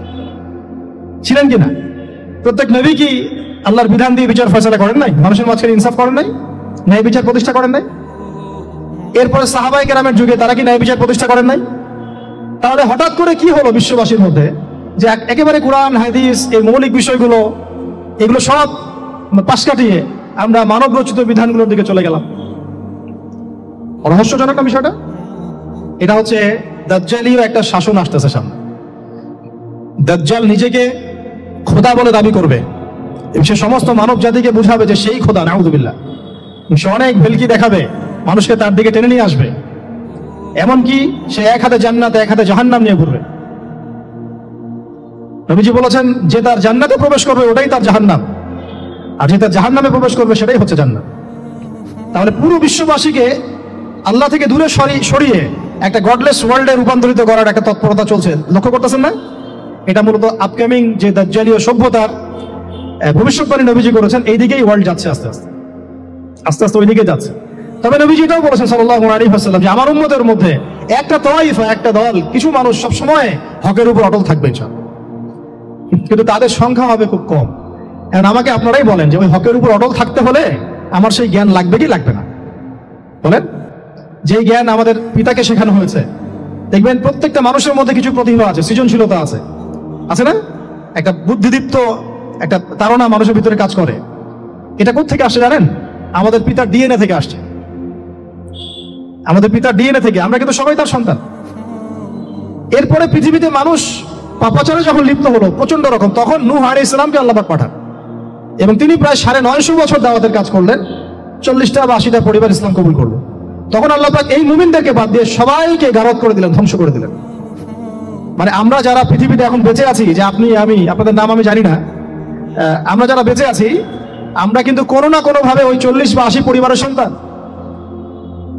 ছিলেন কি না? প্রত্যেক নবী কি আল্লাহর বিধান দিয়ে বিচার ফয়সালা করেন নাই? মানুষের মাঝখানে ইনসাফ করেন নাই? ন্যায় বিচার প্রতিষ্ঠা করেন নাই? এরপরে সাহাবায়ে কেরামের যুগে তারা কি ন্যায় বিচার প্রতিষ্ঠা করেন নাই? তাহলে হঠাৎ করে কি হলো বিশ্ববাসীর মধ্যে যে একেবারে কোরআন হাদিস এই মৌলিক বিষয়গুলো, এগুলো সব পাশ কাটিয়ে আমরা মানব রচিত বিধানগুলোর দিকে চলে গেলাম? রহস্যজনক না বিষয়টা? এটা হচ্ছে দাজ্জালীয় একটা শাসন আসতেছে সামনে। দাজ্জাল নিজেকে খোদা বলে দাবি করবে, সে সমস্ত মানব জাতিকে বুঝাবে যে সেই খোদা, নাউযুবিল্লাহ। সে অনেক ভেলকি দেখাবে, মানুষকে তার দিকে টেনে নিয়ে আসবে, এমনকি সে এক হাতে জান্নাত এক হাতে জাহান্নাম নিয়ে ঘুরবে। নবীজি বলেছেন যে তার জান্নাতে প্রবেশ করবে ওটাই তার জাহান্নাম, আর যে তার জাহান্নামে প্রবেশ করবে সেটাই হচ্ছে জান্নাত। তাহলে পুরো বিশ্ববাসীকে আল্লাহ থেকে দূরে সরিয়ে একটা গডলেস ওয়ার্ল্ডে রূপান্তরিত করার একটা তৎপরতা চলছে, লক্ষ্য করতেছেন না? এটা মূলত আপকামিং যে দাজ্জালীয় সভ্যতার ভবিষ্যৎবাণী নবীজি করেছেন, এই দিকেই ওয়ার্ল্ড যাচ্ছে আস্তে আস্তে আস্তে আস্তে ওই দিকে যাচ্ছে। তবে নবীজি এটাও বলেছেন সাল্লাল্লাহু আলাইহি ওয়াসাল্লাম যে আমার উম্মতের মধ্যে একটা তাইফা, একটা দল, কিছু মানুষ সবসময় হকের উপর অটল থাকবে ইনশাআল্লাহ, কিন্তু তাদের সংখ্যা হবে খুব কম। এখন আমাকে আপনারাই বলেন যে ওই হকের উপর অটল থাকতে হলে আমার সেই জ্ঞান লাগবে কি লাগবে না? বলেন। যেই জ্ঞান আমাদের পিতাকে শেখানো হয়েছে, দেখবেন প্রত্যেকটা মানুষের মধ্যে কিছু প্রতিভা আছে, সৃজনশীলতা আছে, আছে না? একটা বুদ্ধিদীপ্ত একটা তাড়না মানুষের ভিতরে কাজ করে। এটা কোত্থেকে আসছে জানেন? আমাদের পিতার ডিএনএ থেকে আসছে। আমাদের পিতার ডিএনএ থেকে, আমরা কিন্তু সবাই তার সন্তান। এরপরে পৃথিবীতে মানুষ পাপাচারে যখন লিপ্ত হলো প্রচন্ড রকম, তখন নূহ আলাইহিস সালামকে আল্লাহ পাক পাঠান এবং তিনি প্রায় 950 বছর দাওয়াতের কাজ করলেন, 40টা বা 80টা পরিবার ইসলাম কবুল করলো। তখন আল্লাহ পাক এই মুমিনদেরকে বাদ দিয়ে সবাইকে গারদ করে দিলেন, ধ্বংস করে দিলেন। মানে আমরা যারা পৃথিবীতে এখন বেঁচে আছি, যে আপনি আমি, আপনাদের নাম আমি জানি না, আমরা যারা বেঁচে আছি, আমরা কিন্তু কোনো না কোনো ভাবে ওই 40 বা 80 পরিবারের সন্তান।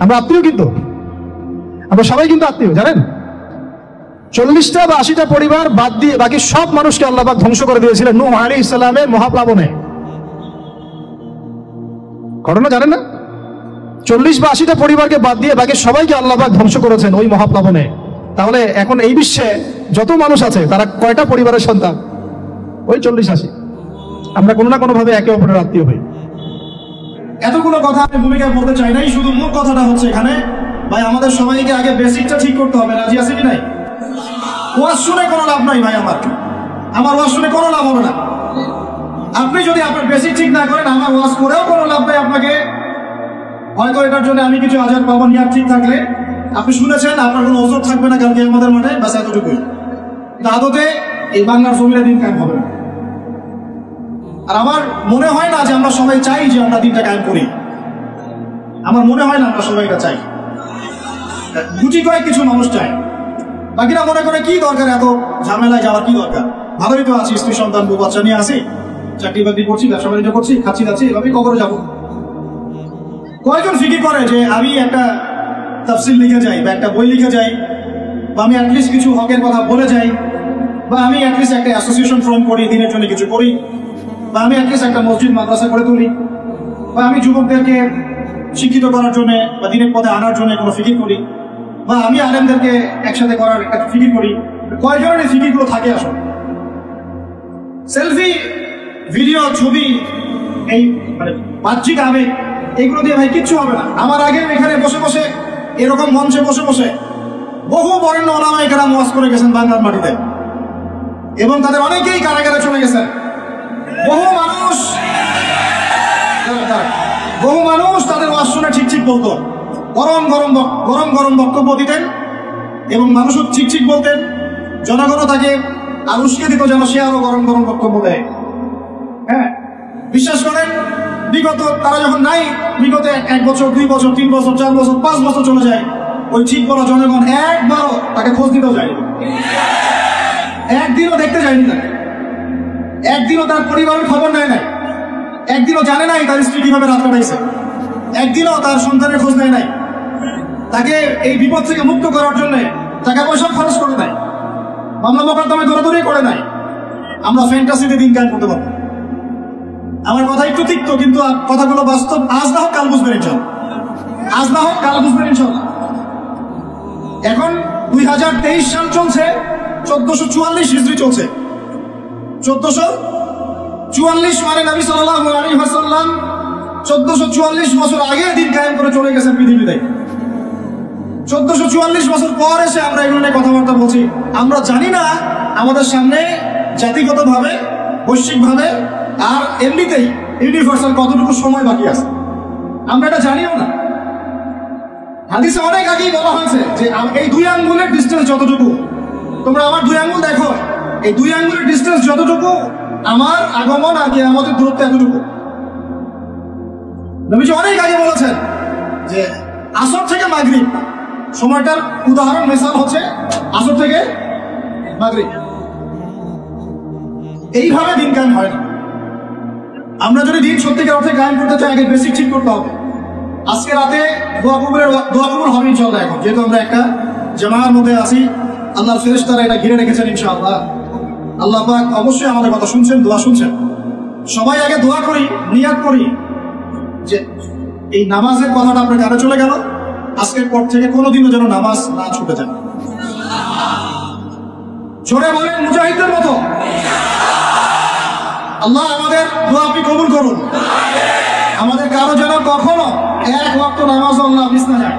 আমরা আত্মীয়, কিন্তু আমরা সবাই কিন্তু আত্মীয়, জানেন? 40টা বা 80টা পরিবার বাদ দিয়ে বাকি সব মানুষকে আল্লাহ পাক ধ্বংস করে দিয়েছিলেন নূহ আলাইহিস সালামের মহাপ্লাবনে। ঘটনা জানেন না? 40 বা 80টা পরিবারকে বাদ দিয়ে বাকি সবাইকে আল্লাহ পাক ধ্বংস করেছেন ওই মহাপ্লাবনে। তাহলে এখন এই বিশ্বে যত মানুষ আছে তারা কয়টা পরিবারের সন্তান? ওই 40-80। আমরা কোনো না কোনো ভাবে একে অপরের আত্মীয় হই। এতগুলো কথা আমি ভূমিকায় বলতে চাই নাই, শুধু মূল কথাটা হচ্ছে এখানে ভাই আমাদের সবাইকে আগে বেসিকটা ঠিক করতে হবে। রাজি আছে কি নাই? ওয়াজ শুনে কোনো লাভ নাই ভাই, আমার ওয়াজ শুনে কোনো লাভ হবে না। আপনি যদি আপনার বেসিক ঠিক না করেন, আমার ওয়াজ করেও কোনো লাভ নাই। আপনাকে হয়তো এটার জন্য আমি কিছু আজাদ পাবো, নিয়ার ঠিক থাকলে আপনি শুনেছেন, আপনার কোনো ওজোর থাকবে না কালকে আমাদের মাঠে, বাস এতটুকুই। আদতে এই বাংলার জমিনে দিন কায়েম হবে না। আর আমার মনে হয় না যে আমরা সবাই চাই যে আমরা দিনটা কায়েম করি। আমার মনে হয় না আমরা সবাই এটা চাই। গুটি কয়েক কিছু মানুষ চায়, বাকিরা মনে করে কি দরকার এত ঝামেলায় যাওয়ার, কি দরকার? ভালোই তো আছি, স্ত্রী সন্তান বউ বাচ্চা নিয়ে আসি, চাকরি বাকরি করছি, ব্যবসা বাণিজ্য করছি, খাচ্ছি যাচ্ছি, এভাবেই কবরে যাবো। কয়জন ফিকির করে যে আমি একটা তাফসীর লিখে যাই, বা একটা বই লিখে যাই, বা আমি অ্যাটলিস্ট কিছু হকের কথা বলে যাই, বা আমি অ্যাটলিস্ট একটা অ্যাসোসিয়েশন ফর্ম করি, দিনের জন্য কিছু করি, বা আমি অ্যাটলিস্ট একটা মসজিদ মাদ্রাসা করে তুলি, বা আমি যুবকদেরকে শিক্ষিত করার জন্য বা দিনের পথে আনার জন্য কোনো ফিকির করি, বা আমি আলেমদেরকে একসাথে করার একটা ফিকির করি। কয়জনের এই ফিকিরগুলো থাকে আসলে? সেলফি, ভিডিও, ছবি, এই মানে বাহ্যিক আবেগ, এগুলো দিয়ে ভাই কিচ্ছু হবে না। আমার আগে এখানে বসে বসে, এরকম মঞ্চে বসে বসে বহু বরেণ্য ওলামায়ে কেরাম ওয়াজ করে গেছেন বাংলার মাটিতে, এবং তাদের অনেকেই কারাগারে চলে গেছেন। বহু মানুষ তাদের ওয়াজ শুনে ঠিক ঠিক বলতো, গরম গরম গরম গরম বক্তব্য দিতেন, এবং মানুষও ঠিক ঠিক বলতেন। জনগণও তাকে আরুষকে দিত যেন সে আরো গরম গরম বক্তব্য দেয়। হ্যাঁ, বিশ্বাস করেন বিগত তারা যখন নাই, বিগত 1 বছর 2 বছর 3 বছর 4 বছর 5 বছর চলে যায়, ওই ঠিক বলা জনগণ একবারও তাকে খোঁজ দিতেও যায়, একদিনও দেখতে যায়নি তাকে, একদিনও তার পরিবারের খবর নেয় নাই, একদিনও জানে নাই তার স্ত্রী কিভাবে রাত কাটাইছে, একদিনও তার সন্তানের খোঁজ নেয় নাই, তাকে এই বিপদ থেকে মুক্ত করার জন্য টাকা পয়সা খরচ করে নাই, মামলা মোকদ্দমায় দৌড়াদৌড়ি করে নাই। আমরা ফ্যান্টাসিতে দিন কাজ করতে পারবো। আমার কথা একটু তিক্ত, কিন্তু কথাগুলো বাস্তব। আজ না হোক কাল বুঝবেন ইনশাল্লাহ, আজ না হোক কাল বুঝবেন ইনশাল্লাহ। এখন 2023 সাল চলছে, 1444 হিজরি চলছে। 1444 মানে নবী সাল্লাল্লাহু আলাইহি ওয়াসাল্লাম 1444 বছর আগে দিন কায়েম করে চলে গেছেন পৃথিবীতে। 1444 বছর পর এসে আমরা এগুলো নিয়ে কথাবার্তা বলছি। আমরা জানি না আমাদের সামনে জাতিগতভাবে, বৈশ্বিকভাবে আর এমনিতেই ইউনিভার্সাল কতটুকু সময় বাকি আছে, আমরা এটা জানিও না। হাদিসে অনেক আগেই বলা হয়েছে যে এই 2 আঙ্গুলের ডিস্টেন্স যতটুকু, তোমরা আমার 2 আঙ্গুল দেখো, এই 2 আঙ্গুলের ডিস্টেন্স যতটুকু, আমার আগমন আর কিয়ামতের দূরত্ব এতটুকু। নবীজি অনেক আগে বলেছেন যে আসর থেকে মাগরিব, সময়টার উদাহরণ মিসাল হচ্ছে আসর থেকে মাগরিব। এইভাবে দিন কায়েম হয় না। আমরা যদি দিন সত্যিকার অর্থে কায়েম করতে চাই, আগে বেসিক ঠিক করতে হবে। আজকে রাতে দোয়া কবুল হবে ইনশাআল্লাহ। এখন যেহেতু আমরা একটা জামাতের মধ্যে আছি, আল্লাহর ফেরেশতারা এটা ঘিরে রেখেছেন ইনশাআল্লাহ। আল্লাহ পাক অবশ্যই আমাদের কথা শুনছেন, দোয়া শুনছেন। সবাই আগে দোয়া করি, নিয়াত করি যে এই নামাজের কথাটা আপনার কানে চলে গেল, আজকের পর থেকে কোনোদিনও যেন নামাজ না ছুটে যায়। জোরে বলেন মুজাহিদদের মতো। আল্লাহ আমাদের দোয়া আপনি কবুল করুন। আমাদের কারো যেন কখনো 1 ওয়াক্ত নামাজ আল্লাহ মিস না যায়।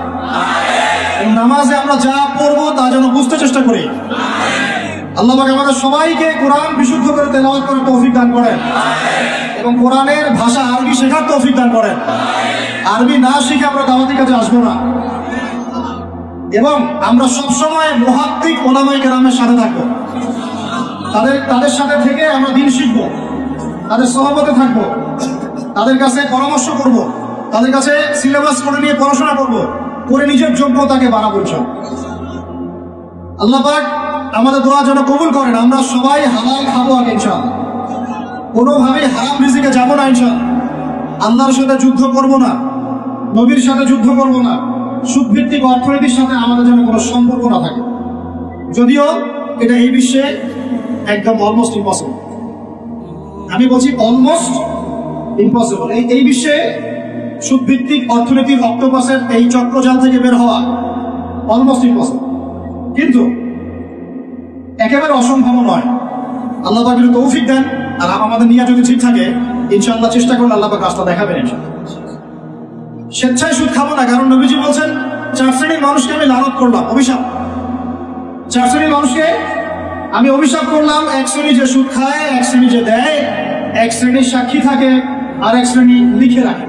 নামাজে আমরা যা পড়বো তা যেন বুঝতে চেষ্টা করি। আল্লাহ পাক আমাদের সবাইকে কোরআন বিশুদ্ধ করে তেলাওয়াত করার তৌফিক দান করেন এবং কোরআনের ভাষা আরবি শেখার তৌফিক দান করেন। আরবি না শিখে আমরা দাওয়াতি কাজে আসবো না। এবং আমরা সবসময় মুহাদ্দিক ওলামায়ে কেরামের সাথে থাকবো। তাদের সাথে থেকে আমরা দিন শিখবো, তাদের সহবতে থাকবো, তাদের কাছে পরামর্শ করব, তাদের কাছে সিলেবাস করে নিয়ে পড়াশোনা করব, করে নিজের যোগ্যতাকে বাড়াবো ইনশাআল্লাহ। আল্লাহ পাক আমাদের দোয়া যেন কবুল করেন। আমরা সবাই হালাল খাবো আগে ইনশাআল্লাহ, কোনোভাবেই হারাম রিজিকে যাবো না ইনশাআল্লাহ। আল্লাহর সাথে যুদ্ধ করব না, নবীর সাথে যুদ্ধ করব না, সুদভিত্তিক অর্থনীতির সাথে আমাদের যেন কোনো সম্পর্ক না থাকে। যদিও এটা এই বিশ্বে একদম অলমোস্ট ইম্পসিবল। আমি বলছি অলমোস্ট ইম্পসিবল। এই বিশ্বে সুদভিত্তিক অর্থনীতির অক্টোপাসের এই চক্রজাল থেকে বের হওয়া অলমোস্ট ইম্পসিবল, কিন্তু একেবারে অসম্ভব নয়। আল্লাহ পাক যদি তৌফিক দেন আর আমাদের নিয়ত যদি ঠিক থাকে, ইনশাআল্লাহ চেষ্টা করলে আল্লাহ পাক রাস্তা দেখাবেন ইনশাআল্লাহ। স্বেচ্ছায় সুদ খাবো না, কারণ নবীজি বলছেন 4 শ্রেণীর মানুষকে আমি লানত করলাম, অভিশাপ। 4 শ্রেণীর মানুষকে আমি অভিশাপ করলাম। 1 শ্রেণী যে সুদ খায়, 1 শ্রেণী যে দেয়, 1 শ্রেণীর সাক্ষী থাকে আর 1 শ্রেণী লিখে রাখে।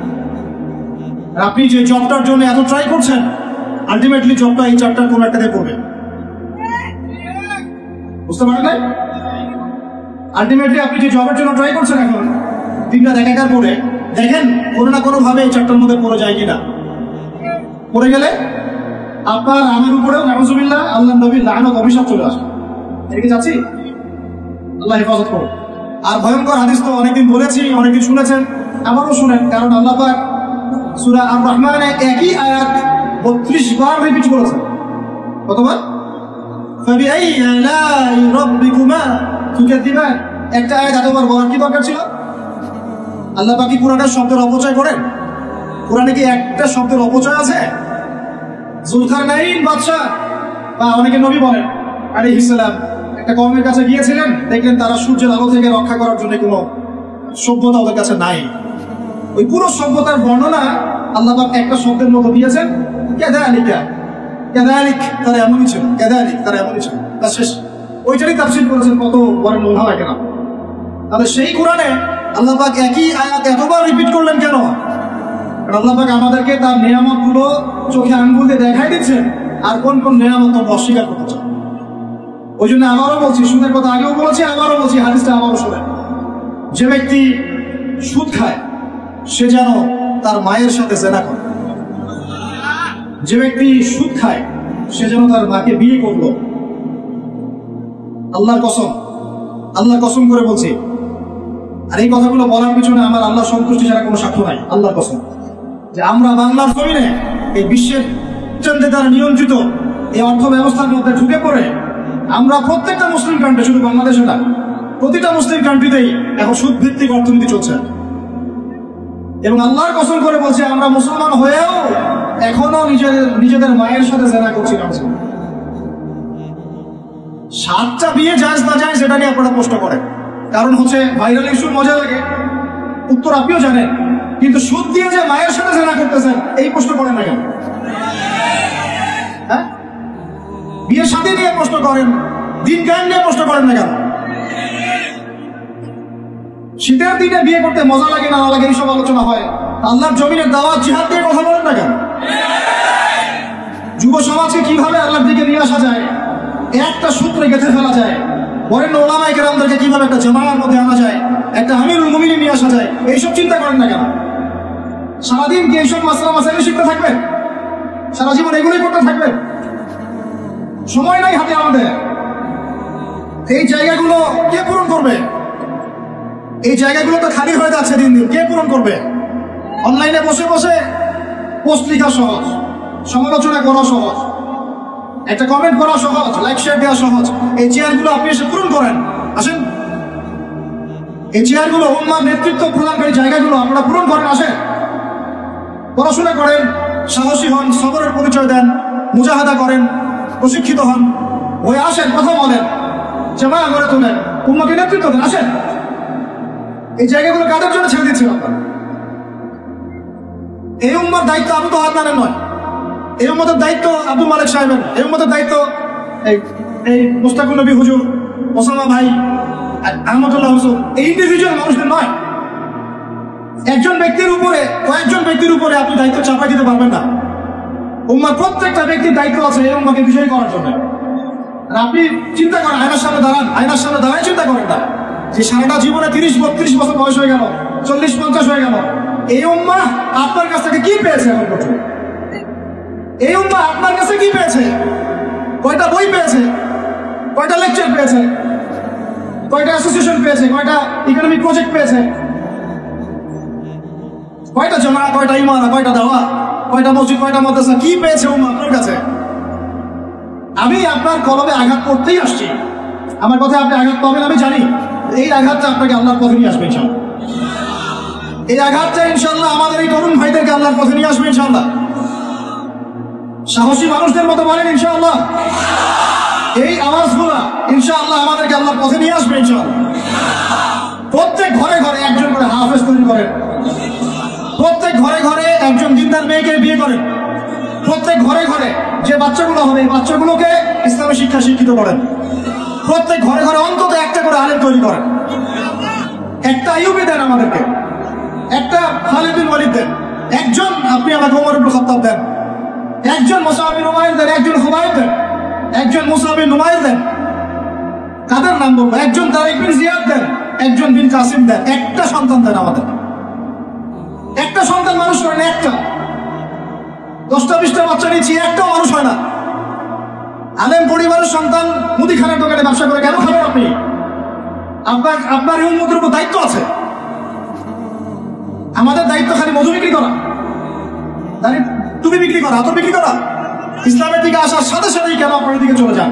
আপনি যে জবটার জন্য এত ট্রাই করছেন, আলটিমেটলি জবটা এই 4টার কোনো একটাতে পড়বে, বুঝতে পারলেন? আলটিমেটলি আপনি যে জবের জন্য ট্রাই করছেন, এখন 3টা দেখাকার পরে দেখেন কোনো না কোনো ভাবে এই 4টার মধ্যে পড়ে যায় কিনা। পড়ে গেলে আপনার আমার উপরেও নাউজুবিল্লাহ আল্লাহ নবীর লানত অভিশাপ চলে আসে। এদিকে যাচ্ছি, আল্লাহ হেফাজত করুন। আর ভয়ঙ্কর হাদিস তো অনেকদিন বলেছি, অনেকদিন শুনেছেন, আবারও শুনেন, কারণ আল্লাহ পাক সূরা আর রহমানে একই আয়াত 32 বার রিপিট করেছেন। কতবার? ফাবিআই আলাই রাব্বিকুমা তুকাযিবান। একটা আয়াত এতবার বলার কি দরকার ছিল? আল্লাহ পাক কি পুরাটা শব্দের অপচয় করেন? কোরআনে কি একটা শব্দের অপচয় আছে? জুলকারনাইন বাদশা বা অনেকে নবী বলেন আলাইহিস সালাম একটা কওমের কাছে গিয়েছিলেন, দেখলেন তারা সূর্যের আলো থেকে রক্ষা করার জন্য কোনো সভ্যতা ওদের কাছে নাই। ওই পুরো সভ্যতার বর্ণনা আল্লাহ পাক একটা শব্দের মতো দিয়েছেন, কাযালিকা। কাযালিক তারা এমনই ছিল, কাযালিক তারা এমনই ছিল, তা শেষ। ওইটারই তাফসীর করেছেন কত বড় মোহা লাগে না। তাহলে সেই কোরআনে আল্লাহ পাক একই আয়াত এতবার রিপিট করলেন কেন? কারণ আল্লাহ পাক আমাদেরকে তার নিয়ামতগুলো চোখে আঙ্গুল দিয়ে দেখাই দিচ্ছেন, আর কোন কোন নিয়ামত অস্বীকার করতে চান। ওই জন্য আবারও বলছি, সুদের কথা আগেও বলেছি, আবারও বলছি, হাদিসটা আবারও শোনেন। যে ব্যক্তি সুদ খায় সে যেন তার মায়ের সাথে জেনা করে। যে ব্যক্তি সুদ খায় সে যেন তার মাকে বিয়ে করলো। আল্লাহর কসম করে বলছি। আর এই কথাগুলো বলার পিছনে আমার আল্লাহ সন্তুষ্টি ছাড়া কোনো সাক্ষ্য নাই। আল্লাহর কসম যে আমরা বাংলার জমিনে এই বিশ্বের চন্দ্রে দ্বারা নিয়ন্ত্রিত এই অর্থ ব্যবস্থার মধ্যে ঢুকে পড়ে আমরা প্রত্যেকটা মুসলিম কান্ট্রি, শুধু বাংলাদেশে না, প্রতিটা মুসলিম কান্ট্রিতেই এখন সুদ ভিত্তিক অর্থনীতি চলছে। এবং আল্লাহর কসম করে বলছে আমরা মুসলমান হয়েও এখনো নিজেদের মায়ের সাথে জেনা করছি না। 7টা বিয়ে জায়েজ না জায়েজ সেটা নিয়ে আপনারা প্রশ্ন করেন, কারণ হচ্ছে ভাইরাল ইস্যু মজা লাগে, উত্তর আপনিও জানেন। কিন্তু সুদ দিয়ে যে মায়ের সাথে জেনা করতেছেন এই প্রশ্ন করেন না কেন? হ্যাঁ, বিয়ে শাদী নিয়ে প্রশ্ন করেন, দিন কায়েম নিয়ে প্রশ্ন করেন না কেন? শীতের দিনে বিয়ে করতে মজা লাগে না লাগে এইসব আলোচনা হয়, আল্লাহর জমিনের দাওয়াত জিহাদ নিয়ে কথা বলেন না কেন? যুব সমাজকে কিভাবে আল্লাহর দিকে নিয়ে আসা যায়, একটা সূত্রে গেঁথে ফেলা যায়, বরেণ্য ওলামায়ে কেরামদেরকে কিভাবে একটা জামায়ার মধ্যে আনা যায়, একটা আমিরুল মুমিনিন নিয়ে আসা যায়, এইসব চিন্তা করেন না কেন? সারাদিন কি এইসব মাসাইল শিখতে থাকবেন? সারা জীবন এগুলোই করতে থাকবেন? সময় নাই হাতে আমাদের। এই জায়গাগুলো কে পূরণ করবে? এই জায়গাগুলো তো খালি হয়ে যাচ্ছে দিন দিন। কে পূরণ করবে? অনলাইনে বসে বসে পোস্ট লেখা সহজ, সমালোচনা করা সহজ, একটা কমেন্ট করা সহজ, লাইক শেয়ার দেওয়া সহজ। এই চেয়ারগুলো আপনি এসে পূরণ করেন, আসেন। এই চেয়ারগুলো উম্মার নেতৃত্ব প্রদানকারী জায়গাগুলো আপনারা পূরণ করেন, আসেন। পড়াশোনা করেন, সাহসী হন, সবরের পরিচয় দেন, মুজাহাদা করেন, প্রশিক্ষিত হন, ওই আসেন, কথা বলেন, জামায়া গড়ে তোলেন, উম্মাকে নেতৃত্ব দেন, আসেন। এই জায়গাগুলো কাদের জন্য ছেড়ে দিচ্ছেন আপনারা? এই উম্মার দায়িত্ব আবু তো আদনানের নয়, এই উম্মতের দায়িত্ব আব্দুল মালিক সাহেবের, এই উম্মতের দায়িত্ব এই মুস্তাকুল নবী হুজুর, ওসামা ভাই, আহমদুল্লাহ হোসেন, এই ইন্ডিভিজুয়াল মানুষদের নয়। একজন ব্যক্তির উপরে, কয়েকজন ব্যক্তির উপরে আপনি দায়িত্ব চাপাই দিতে পারবেন না। উম্মার প্রত্যেকটা ব্যক্তির দায়িত্ব আছে এই উম্মাকে বিজয়ী করার জন্য। আর আপনি চিন্তা করেন, আয়নার সামনে দাঁড়ান, আয়নার সামনে দাঁড়ায় চিন্তা করেন না যে সারাটা জীবনে 30-32 বছর বয়স হয়ে গেল, 40-50 হয়ে গেল, এই উম্মাহ আপনার কাছ থেকে কি পেয়েছে এখন পর্যন্ত? এই উম্মাহ আপনার কাছে কি পেয়েছে? কয়টা বই পেয়েছে? কয়টা লেকচার পেয়েছে? কয়টা অ্যাসোসিয়েশন পেয়েছে? কয়টা ইকোনমিক প্রজেক্ট পেয়েছে? কয়টা জামাত, কয়টা ইমারা, কয়টা দাওয়া, কয়টা মসজিদ, কয়টা মাদ্রাসা, কি পেয়েছে উম্মাহ আপনার কাছে? আমি আপনার কলমে আঘাত করতেই আসছি। আমার কথা আপনি আঘাত পাবেন আমি জানি। এই আঘাতটা আপনাকে আল্লাহর পথে নিয়ে আসবে ইনশাআল্লাহ। এই আঘাতটা ইনশাআল্লাহ আমাদের এই তরুণ ভাইদেরকে আল্লাহর পথে নিয়ে আসবে ইনশাআল্লাহ। সাহসী মানুষদের মতো বলেন ইনশাআল্লাহ। এই আওয়াজগুলো ইনশাআল্লাহ আমাদেরকে আল্লাহর পথে নিয়ে আসবে ইনশাআল্লাহ। প্রত্যেক ঘরে ঘরে একজন করে হাফেজ তৈরি করেন, প্রত্যেক ঘরে ঘরে একজন দিনদার মেয়েকে বিয়ে করেন, প্রত্যেক ঘরে ঘরে যে বাচ্চাগুলো হবে এই বাচ্চাগুলোকে ইসলামী শিক্ষা শিক্ষিত করেন, প্রত্যেক ঘরে ঘরে অন্তত একটা করে আলেম তৈরি করেন, একটা আইয়ুবী দেন আমাদেরকে, একটা খালিদ বিন ওয়ালিদ দেন, একজন আপনি আমাকে ওমর ইবনে খাত্তাব দেন, একজন মুসআব বিন উমাইর দেন, একজন খুবাইব দেন, একজন মুসা বিন নুমাইর দেন। কাদের নাম বলবো? একজন তারিক বিন জিয়াদ দেন, একজন বিন কাসিম দেন। একটা সন্তান দেন আমাদের, একটা সন্তান মানুষ করেন, একটা। 10টা-20টা বাচ্চা নিচ্ছি, একটাও মানুষ হয় না। আলেম পরিবারের সন্তান মুদিখানার দোকানে ব্যবসা করে কেন খাবেন আপনি? আপনার এই উম্মতের উপর দায়িত্ব আছে। আমাদের দায়িত্ব খালি মধু বিক্রি করা, তুমি বিক্রি করা, আতর বিক্রি করা। ইসলামের দিকে আসার সাথে সাথেই কেন আপনার দিকে চলে যান?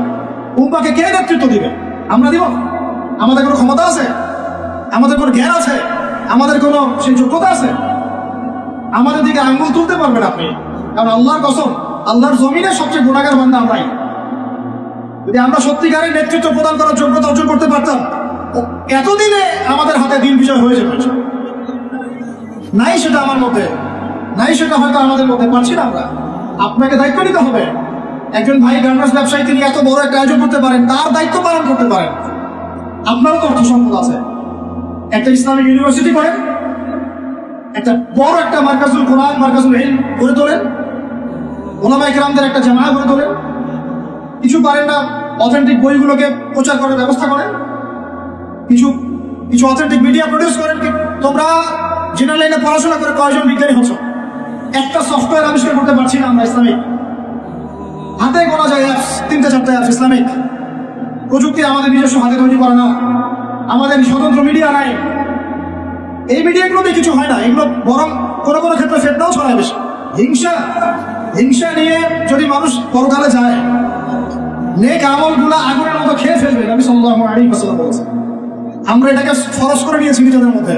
উম্মাকে কে নেতৃত্ব দিবে? আমরা দিব? আমাদের কোনো ক্ষমতা আছে? আমাদের কোনো জ্ঞান আছে? আমাদের কোনো সেই যোগ্যতা আছে? আমাদের দিকে আঙ্গুল তুলতে পারবেন আপনি? কারণ আল্লাহর কসম, আল্লাহর জমিনে সবচেয়ে গুনাহগার বান্দা আমরাই। যদি আমরা সত্যিকারের নেতৃত্ব প্রদান করার যোগ্যতা অর্জন করতে পারতাম, এতদিনে আমাদের হাতে দিন বিজয় হয়ে যেত। নাই সেটা আমার মধ্যে, নাই সেটা হয়তো আমাদের মধ্যে পারছি না আমরা। আপনাকে দায়িত্ব নিতে হবে। একজন ভাই গার্মেন্টস ব্যবসায়ী, তিনি এত বড় একটা আয়োজন করতে পারেন, তার দায়িত্ব পালন করতে পারেন। আপনারও তো অর্থ সম্পদ আছে, একটা ইসলামিক ইউনিভার্সিটি করেন, একটা বড় একটা মার্কাজুল কোরআন, মার্কাজুল ইলম গড়ে তোলেন, ওলামায়ে কেরামদের একটা জামায়া গড়ে তোলেন। কিছু পারেন না, অথেন্টিক বইগুলোকে প্রচার করার ব্যবস্থা করেন, কিছু অথেন্টিক মিডিয়া প্রডিউস করেন। তোমরা জেনারেল লাইনে পড়াশোনা করে কয়জন বিজ্ঞানী হচ্ছে? একটা সফটওয়্যার আবিষ্কার করতে পারছি না আমরা ইসলামিক। হাতে গোনা যায় অ্যাপস, 3-4টা অ্যাপস ইসলামিক। প্রযুক্তি আমাদের নিজস্ব হাতে তৈরি করা না, আমাদের স্বতন্ত্র মিডিয়া নাই। এই মিডিয়াগুলো দিয়ে কিছু হয় না, এগুলো বরং কোনো কোনো ক্ষেত্রে ফেতনাও ছড়ায় বেশি। হিংসা নিয়ে যদি মানুষ পরকালে যায়, নেক আমলগুলো আগুনের মতো খেয়ে ফেলবে। নবী সাল্লাল্লাহু আলাইহি ওয়াসাল্লাম বলেছেন। আমরা এটাকে ফরজ করে নিয়েছি নিজেদের মধ্যে।